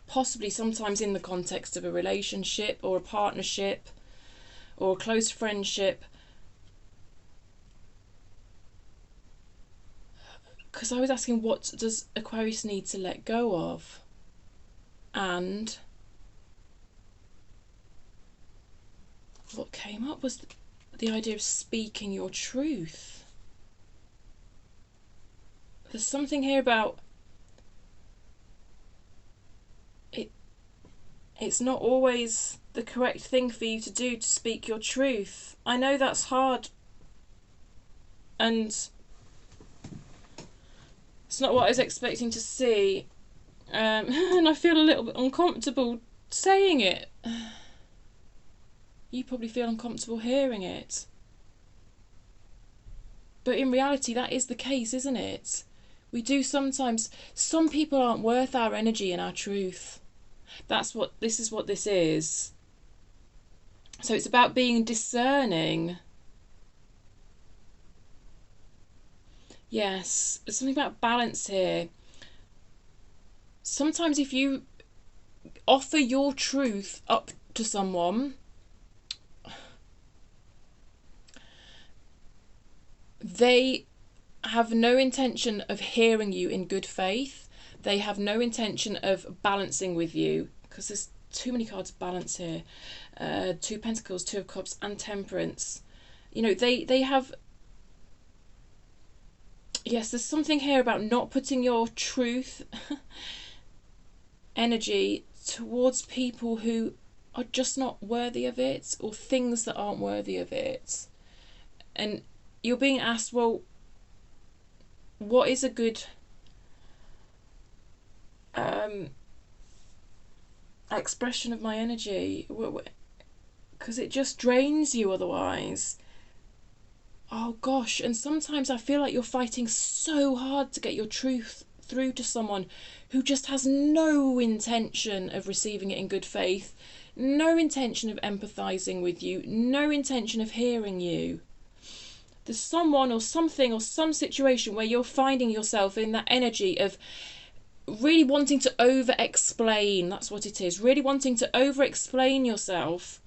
Possibly sometimes in the context of a relationship or a partnership or a close friendship. Because I was asking, what does Aquarius need to let go of? And what came up was the idea of speaking your truth. There's something here about it. It's not always the correct thing for you to do to speak your truth. I know that's hard, and it's not what I was expecting to see, and I feel a little bit uncomfortable saying it. You probably feel uncomfortable hearing it. But in reality, that is the case, isn't it? We do sometimes... Some people aren't worth our energy and our truth. This is what this is. So it's about being discerning. Yes, there's something about balance here. sometimes if you offer your truth up to someone, they have no intention of hearing you in good faith. They have no intention of balancing with you, because there's too many cards of balance here. Two Pentacles, Two of Cups, and Temperance. You know, they have... Yes, there's something here about not putting your truth energy towards people who are just not worthy of it, or things that aren't worthy of it. And you're being asked, well, what is a good expression of my energy? Because it just drains you otherwise. Oh gosh, and sometimes I feel like you're fighting so hard to get your truth through to someone who just has no intention of receiving it in good faith, no intention of empathizing with you, no intention of hearing you. There's someone or something or some situation where you're finding yourself in that energy of really wanting to over-explain. That's what it is. Really wanting to over-explain yourself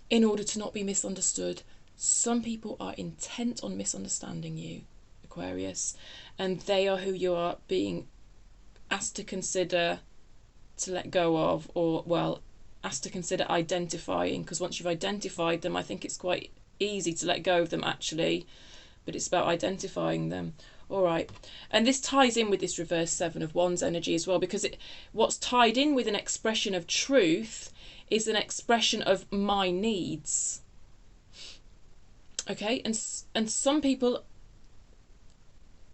in order to not be misunderstood. Some people are intent on misunderstanding you, Aquarius, and they are who you are being asked to consider to let go of, or, well, asked to consider identifying, because once you've identified them, I think it's quite easy to let go of them, actually, but it's about identifying them. All right, and this ties in with this reverse Seven of Wands energy as well, because what's tied in with an expression of truth is an expression of my needs. Okay, and some people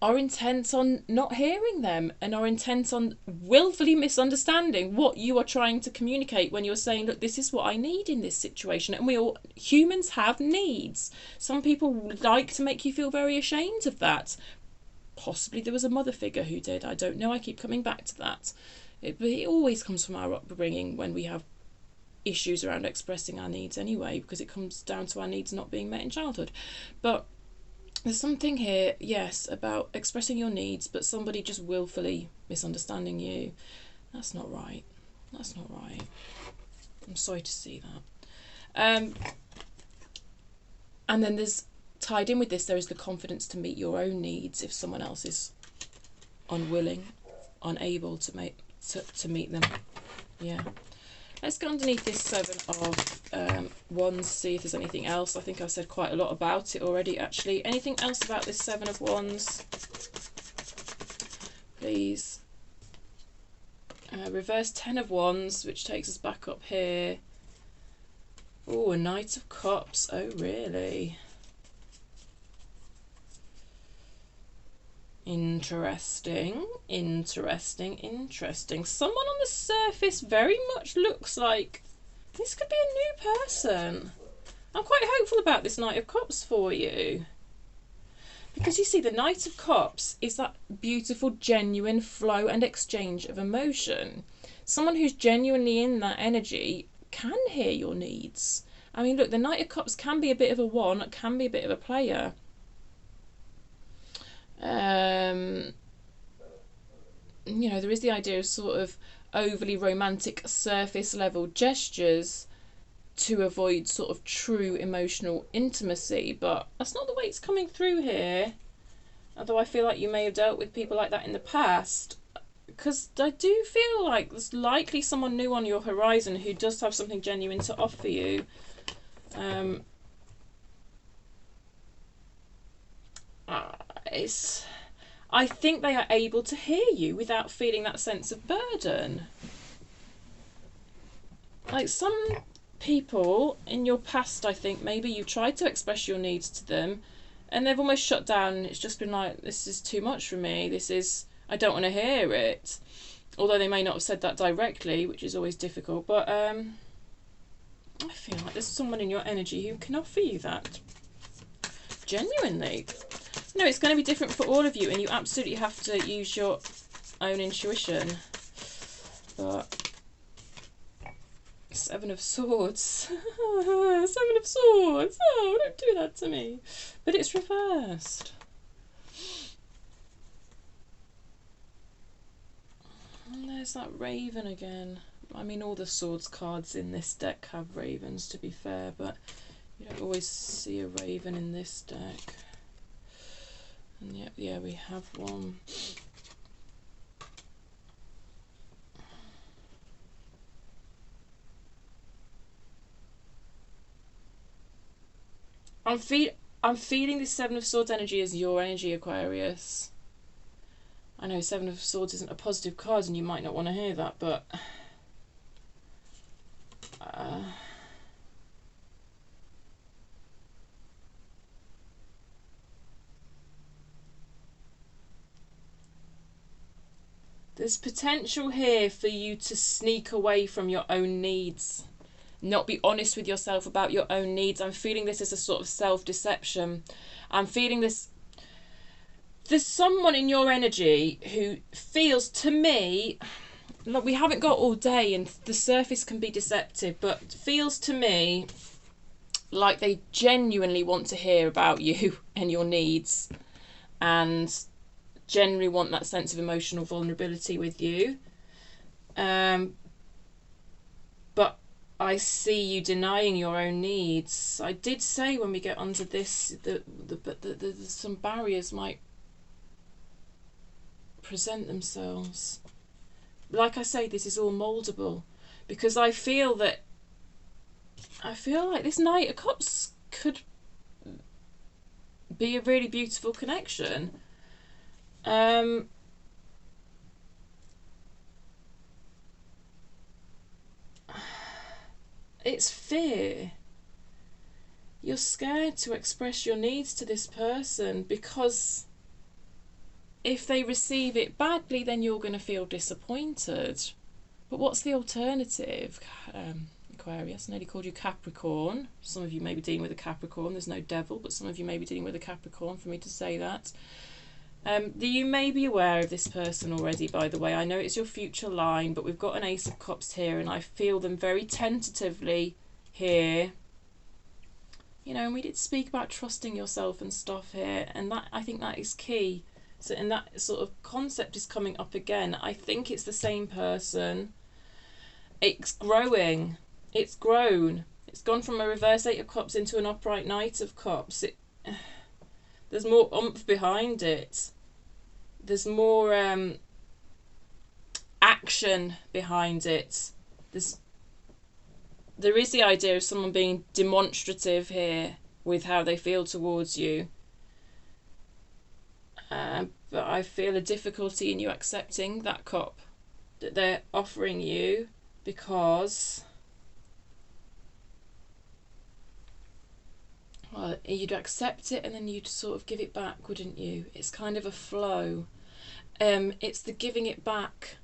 are intent on not hearing them, and are intent on willfully misunderstanding what you are trying to communicate when you're saying, look, this is what I need in this situation. And humans have needs. Some people like to make you feel very ashamed of that. Possibly there was a mother figure who did. I don't know. I keep coming back to that. It always comes from our upbringing when we have issues around expressing our needs anyway, because it comes down to our needs not being met in childhood. But there's something here, yes, about expressing your needs, but somebody just willfully misunderstanding you. That's not right. That's not right. I'm sorry to see that. And then there's, tied in with this, there is the confidence to meet your own needs if someone else is unwilling, unable to meet them. Yeah. Let's go underneath this Seven of Wands, see if there's anything else. I think I've said quite a lot about it already, actually. Anything else about this Seven of Wands? Please. Reverse Ten of Wands, which takes us back up here. Oh, a Knight of Cups. Oh, really? Interesting, interesting, interesting. Someone on the surface very much looks like this could be a new person. I'm quite hopeful about this Knight of Cups for you. Because you see, the Knight of Cups is that beautiful, genuine flow and exchange of emotion. Someone who's genuinely in that energy can hear your needs. I mean, look, the Knight of Cups can be a bit of a one, can be a bit of a player. You know, there is the idea of sort of overly romantic surface level gestures to avoid sort of true emotional intimacy, but that's not the way it's coming through here. Although I feel like you may have dealt with people like that in the past, because I do feel like there's likely someone new on your horizon who does have something genuine to offer you. I think they are able to hear you without feeling that sense of burden. Like some people in your past, I think maybe you tried to express your needs to them and they've almost shut down, and it's just been like, this is too much for me, I don't want to hear it. Although they may not have said that directly, which is always difficult, but I feel like there's someone in your energy who can offer you that. Genuinely. No, it's going to be different for all of you, and you absolutely have to use your own intuition. But Seven of Swords. Seven of Swords. Oh, don't do that to me. But it's reversed. there's that raven again. I mean, all the swords cards in this deck have ravens, to be fair, but you don't always see a raven in this deck. And yet, yeah, we have one. I'm feeling this Seven of Swords energy as your energy, Aquarius. I know Seven of Swords isn't a positive card and you might not want to hear that, but there's potential here for you to sneak away from your own needs, not be honest with yourself about your own needs. I'm feeling this as a sort of self-deception. I'm feeling this. There's someone in your energy who feels, to me, look, we haven't got all day and the surface can be deceptive, but feels to me like they genuinely want to hear about you and your needs, and generally want that sense of emotional vulnerability with you. But I see you denying your own needs. I did say when we get onto this that some barriers might present themselves. Like I say, this is all moldable, because I feel like this Knight of Cups could be a really beautiful connection. It's fear. You're scared to express your needs to this person, because if they receive it badly, then you're going to feel disappointed. But what's the alternative? Aquarius, I nearly called you Capricorn. Some of you may be dealing with a Capricorn. There's no devil, but some of you may be dealing with a Capricorn for me to say that. You may be aware of this person already, by the way. I know it's your future line, but we've got an Ace of Cups here, and I feel them very tentatively here. You know, and we did speak about trusting yourself and stuff here, and that, I think that is key. So, and that sort of concept is coming up again. I think it's the same person. It's growing. It's grown. It's gone from a reverse Eight of Cups into an upright Knight of Cups. There's more oomph behind it. There's more action behind it. There is the idea of someone being demonstrative here with how they feel towards you. But I feel a difficulty in you accepting that cup that they're offering you, because, well, you'd accept it and then you'd sort of give it back, wouldn't you? It's kind of a flow. It's the giving it back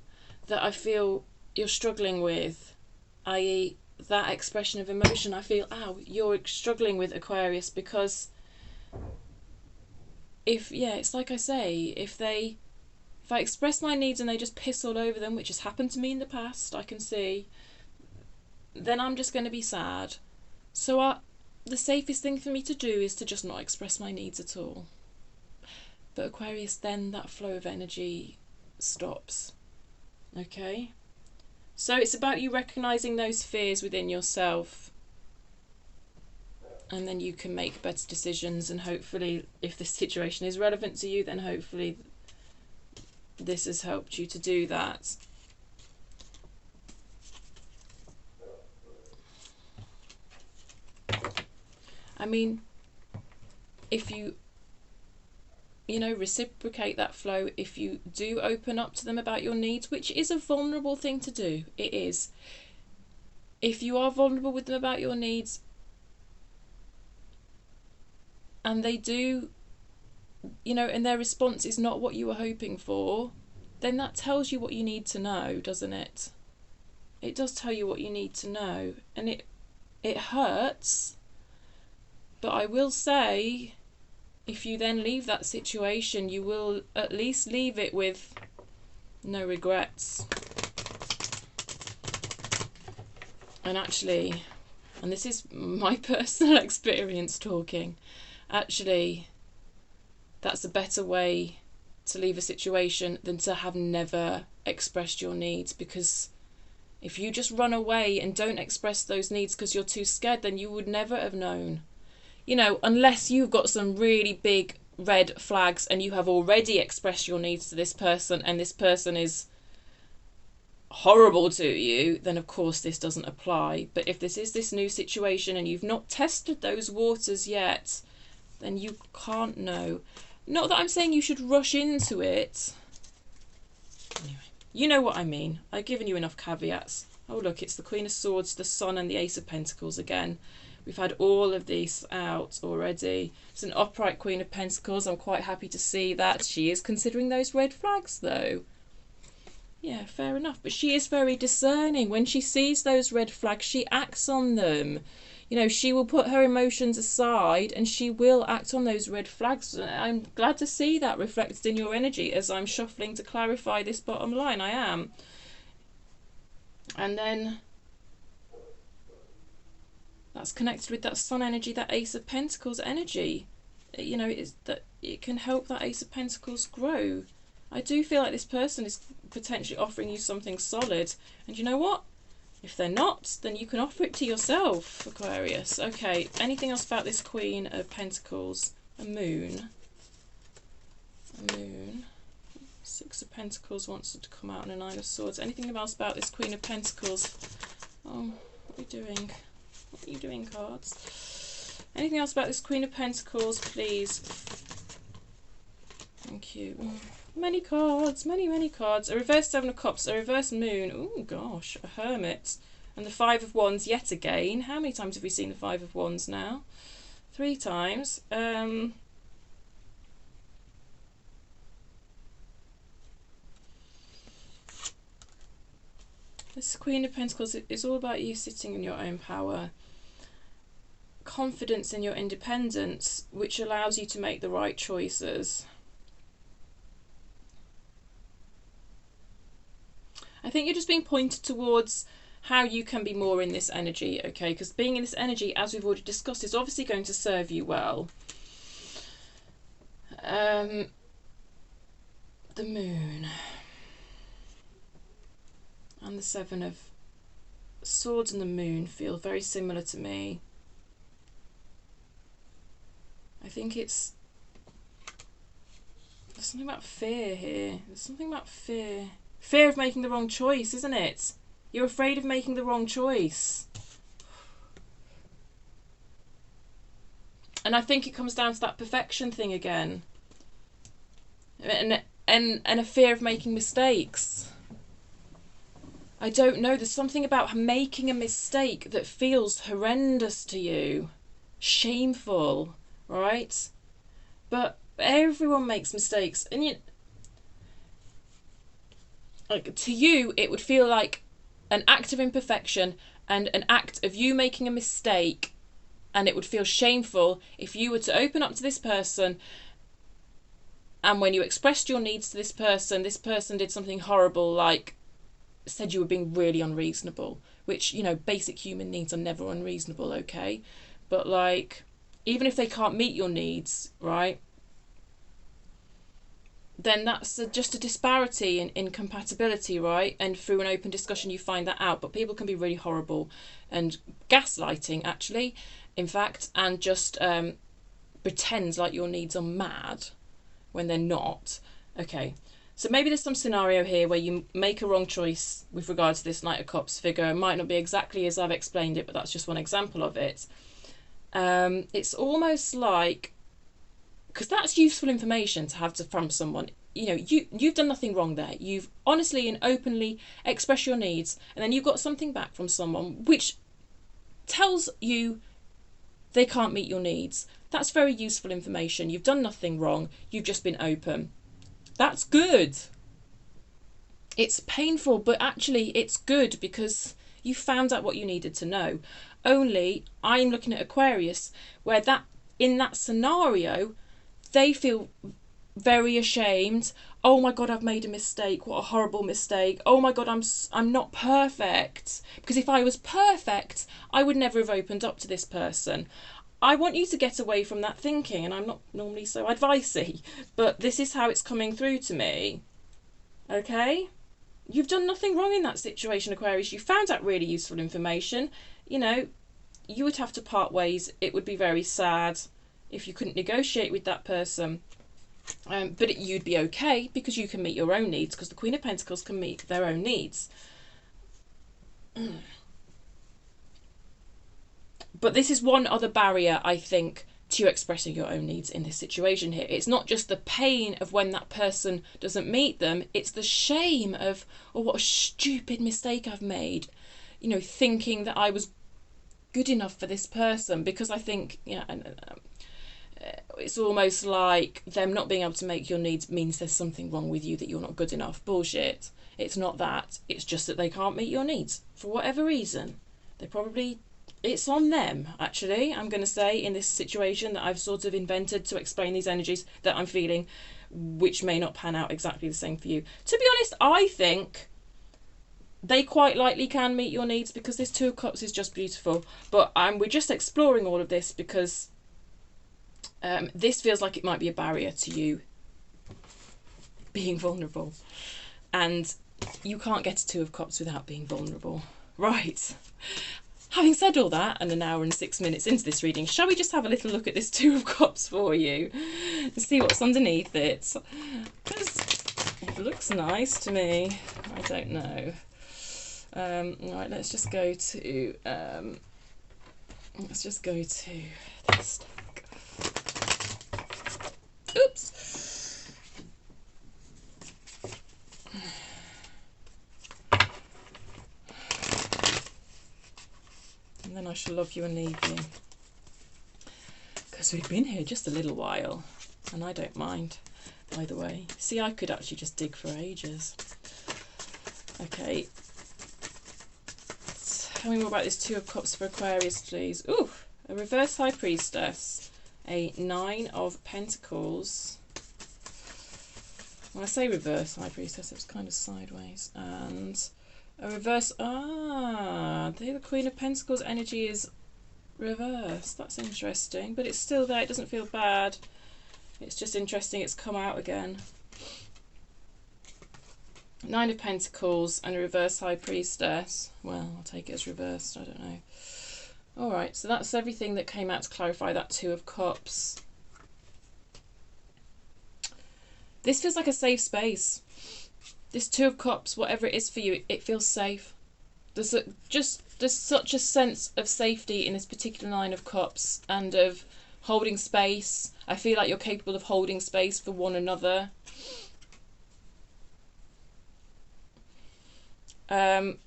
that I feel you're struggling with, i.e. that expression of emotion. I feel, you're struggling with, Aquarius, because it's like I say, if I express my needs and they just piss all over them, which has happened to me in the past, I can see, then I'm just going to be sad. So the safest thing for me to do is to just not express my needs at all. But Aquarius, then that flow of energy stops. Okay? So it's about you recognising those fears within yourself, and then you can make better decisions, and hopefully, if this situation is relevant to you, then hopefully this has helped you to do that. I mean, if you reciprocate that flow, if you do open up to them about your needs, which is a vulnerable thing to do, it is. If you are vulnerable with them about your needs, and they do, and their response is not what you were hoping for, then that tells you what you need to know, doesn't it? It does tell you what you need to know, and it hurts. But I will say, if you then leave that situation, you will at least leave it with no regrets. And actually, and this is my personal experience talking, actually, that's a better way to leave a situation than to have never expressed your needs, because if you just run away and don't express those needs because you're too scared, then you would never have known. You know, unless you've got some really big red flags and you have already expressed your needs to this person and this person is horrible to you, then of course this doesn't apply. But if this is this new situation and you've not tested those waters yet, then you can't know. Not that I'm saying you should rush into it. Anyway, you know what I mean. I've given you enough caveats. Oh look, it's the Queen of Swords, the Sun and the Ace of Pentacles again. We've had all of these out already. It's an upright Queen of Pentacles. I'm quite happy to see that. She is considering those red flags though. Yeah, fair enough. But she is very discerning. When she sees those red flags, she acts on them. You know, she will put her emotions aside and she will act on those red flags. I'm glad to see that reflected in your energy as I'm shuffling to clarify this bottom line. I am. And then that's connected with that Sun energy, that Ace of Pentacles energy. You know, it's that it can help that Ace of Pentacles grow. I do feel like this person is potentially offering you something solid. And you know what? If they're not, then you can offer it to yourself, Aquarius. Okay, anything else about this Queen of Pentacles? A moon. A moon. Six of Pentacles wants it to come out, and a Nine of Swords. Anything else about this Queen of Pentacles? Oh, what are you doing? What are you doing, cards? Anything else about this Queen of Pentacles, please? Thank you. Many cards, many cards. A reverse Seven of Cups, a reverse Moon. Oh gosh, a Hermit. And the Five of Wands yet again. How many times have we seen the Five of Wands now? 3 times. This Queen of Pentacles is all about you sitting in your own power. Confidence in your independence, which allows you to make the right choices. I think you're just being pointed towards how you can be more in this energy, okay? Because being in this energy, as we've already discussed, is obviously going to serve you well. The Moon. And the Seven of Swords and the Moon feel very similar to me. I think there's something about fear here. There's something about fear. Fear of making the wrong choice, isn't it? You're afraid of making the wrong choice. And I think it comes down to that perfection thing again. And a fear of making mistakes. I don't know, there's something about making a mistake that feels horrendous to you. Shameful, right? But everyone makes mistakes. And like, to you, it would feel like an act of imperfection and an act of you making a mistake, and it would feel shameful if you were to open up to this person, and when you expressed your needs to this person did something horrible, like said you were being really unreasonable, which, you know, basic human needs are never unreasonable, okay? But like, even if they can't meet your needs, right, then that's just a disparity in incompatibility, right? And through an open discussion you find that out. But people can be really horrible and gaslighting, actually, in fact, and just pretend like your needs are mad when they're not. Okay, so maybe there's some scenario here where you make a wrong choice with regard to this Knight of Cups figure. It might not be exactly as I've explained it, but that's just one example of it. It's almost like, because that's useful information to have from someone. You know, you've done nothing wrong there. You've honestly and openly expressed your needs, and then you've got something back from someone which tells you they can't meet your needs. That's very useful information. You've done nothing wrong. You've just been open. That's good. It's painful, but actually it's good because you found out what you needed to know. Only I'm looking at Aquarius, where that in that scenario, they feel very ashamed. Oh my God, I've made a mistake. What a horrible mistake. Oh my God, I'm not perfect. Because if I was perfect, I would never have opened up to this person. I want you to get away from that thinking, and I'm not normally so advicey, but this is how it's coming through to me. Okay? You've done nothing wrong in that situation, Aquarius. You found out really useful information. You know, you would have to part ways. It would be very sad if you couldn't negotiate with that person. But you'd be okay because you can meet your own needs, because the Queen of Pentacles can meet their own needs. But this is one other barrier, I think, to you expressing your own needs in this situation here. It's not just the pain of when that person doesn't meet them, it's the shame of, oh, what a stupid mistake I've made, you know, thinking that I was good enough for this person. Because I think, you know, it's almost like them not being able to make your needs means there's something wrong with you, that you're not good enough. Bullshit. It's not that. It's just that they can't meet your needs for whatever reason. They probably... It's on them, actually, I'm going to say, in this situation that I've sort of invented to explain these energies that I'm feeling, which may not pan out exactly the same for you. To be honest, I think they quite likely can meet your needs, because this Two of Cups is just beautiful. But we're just exploring all of this because this feels like it might be a barrier to you being vulnerable. And you can't get a Two of Cups without being vulnerable. Right. Having said all that, and an hour and 6 minutes into this reading, shall we just have a little look at this Two of Cups for you and see what's underneath it? It looks nice to me. I don't know. Right, let's just go to this stack. Oops. And then I shall love you and leave you. Because we've been here just a little while. And I don't mind, by the way. See, I could actually just dig for ages. Okay. Tell me more about this Two of Cups for Aquarius, please. Ooh, a reverse High Priestess. A Nine of Pentacles. When I say reverse High Priestess, it's kind of sideways. And... a reverse, the Queen of Pentacles energy is reversed. That's interesting, but it's still there. It doesn't feel bad. It's just interesting it's come out again. Nine of Pentacles and a reverse High Priestess. Well, I'll take it as reversed, I don't know. Alright, so that's everything that came out to clarify that Two of Cups. This feels like a safe space. This Two of Cups, whatever it is for you, it feels safe. There's such a sense of safety in this particular Nine of Cups, and of holding space. I feel like you're capable of holding space for one another. I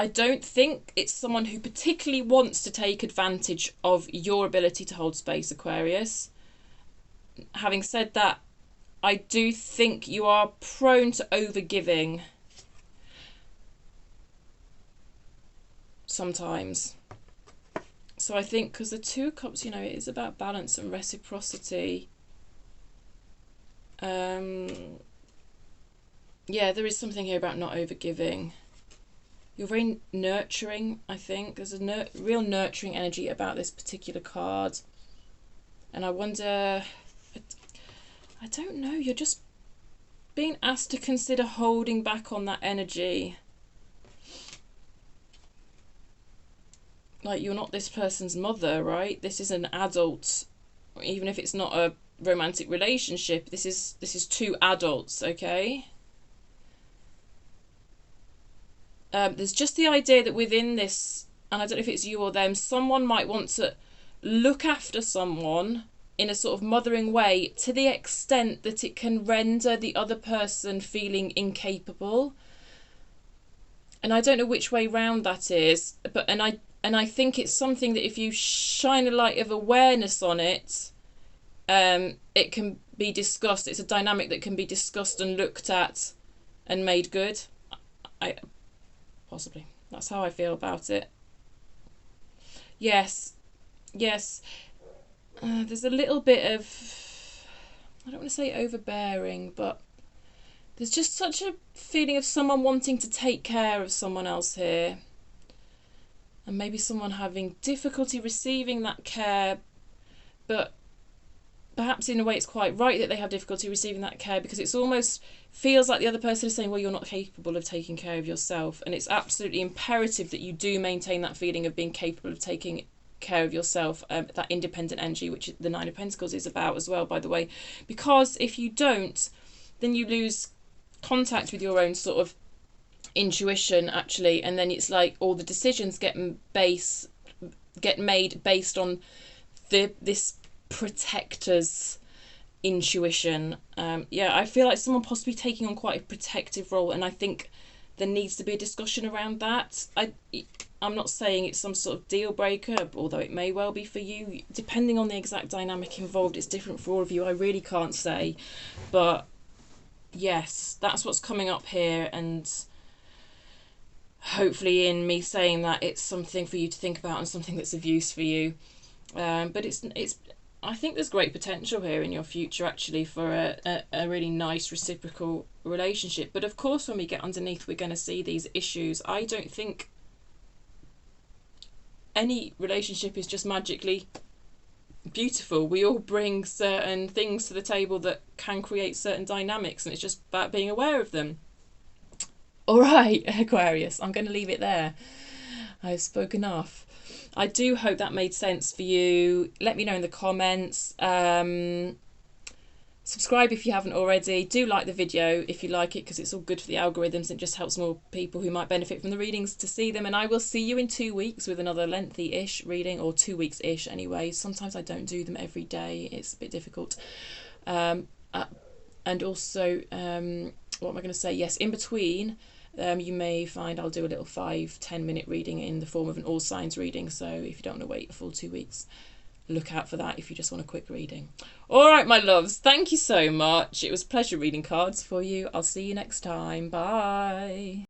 don't think it's someone who particularly wants to take advantage of your ability to hold space, Aquarius. Having said that, I do think you are prone to overgiving sometimes. So I think, because the Two of Cups, you know, it is about balance and reciprocity. Yeah, there is something here about not overgiving. You're very nurturing, I think. There's a real nurturing energy about this particular card. And I wonder... I don't know, you're just being asked to consider holding back on that energy. Like, you're not this person's mother, right? This is an adult. Even if it's not a romantic relationship, this is two adults, okay? There's just the idea that within this, and I don't know if it's you or them, someone might want to look after someone in a sort of mothering way, to the extent that it can render the other person feeling incapable. And I don't know which way round that is, but and I think it's something that if you shine a light of awareness on it, it can be discussed. It's a dynamic that can be discussed and looked at and made good. Possibly. That's how I feel about it. Yes. There's a little bit of, I don't want to say overbearing, but there's just such a feeling of someone wanting to take care of someone else here. And maybe someone having difficulty receiving that care, but perhaps in a way it's quite right that they have difficulty receiving that care, because it's almost feels like the other person is saying, well, you're not capable of taking care of yourself. And it's absolutely imperative that you do maintain that feeling of being capable of taking care of yourself, that independent energy, which the Nine of Pentacles is about as well, by the way. Because if you don't, then you lose contact with your own sort of intuition, actually, and then it's like all the decisions get made based on this protector's intuition. I feel like someone possibly taking on quite a protective role, and I think there needs to be a discussion around that. I'm not saying it's some sort of deal breaker, although it may well be for you. Depending on the exact dynamic involved, it's different for all of you. I really can't say. But yes, that's what's coming up here, and hopefully in me saying that, it's something for you to think about and something that's of use for you. But it's I think there's great potential here in your future, actually, for a really nice reciprocal relationship. But of course, when we get underneath, we're going to see these issues. I don't think any relationship is just magically beautiful. We all bring certain things to the table that can create certain dynamics, and it's just about being aware of them. All right, Aquarius, I'm going to leave it there. I've spoken enough. I do hope that made sense for you. Let me know in the comments. Subscribe if you haven't already. Do like the video if you like it, because it's all good for the algorithms. It just helps more people who might benefit from the readings to see them. And I will see you in 2 weeks with another lengthy-ish reading, or 2 weeks-ish anyway. Sometimes I don't do them every day. It's a bit difficult. And also, what am I going to say? Yes, in between, you may find I'll do a little 5-10 minute reading in the form of an all signs reading. So if you don't want to wait a full 2 weeks, look out for that if you just want a quick reading. All right, my loves, thank you so much. It was a pleasure reading cards for you. I'll see you next time. Bye.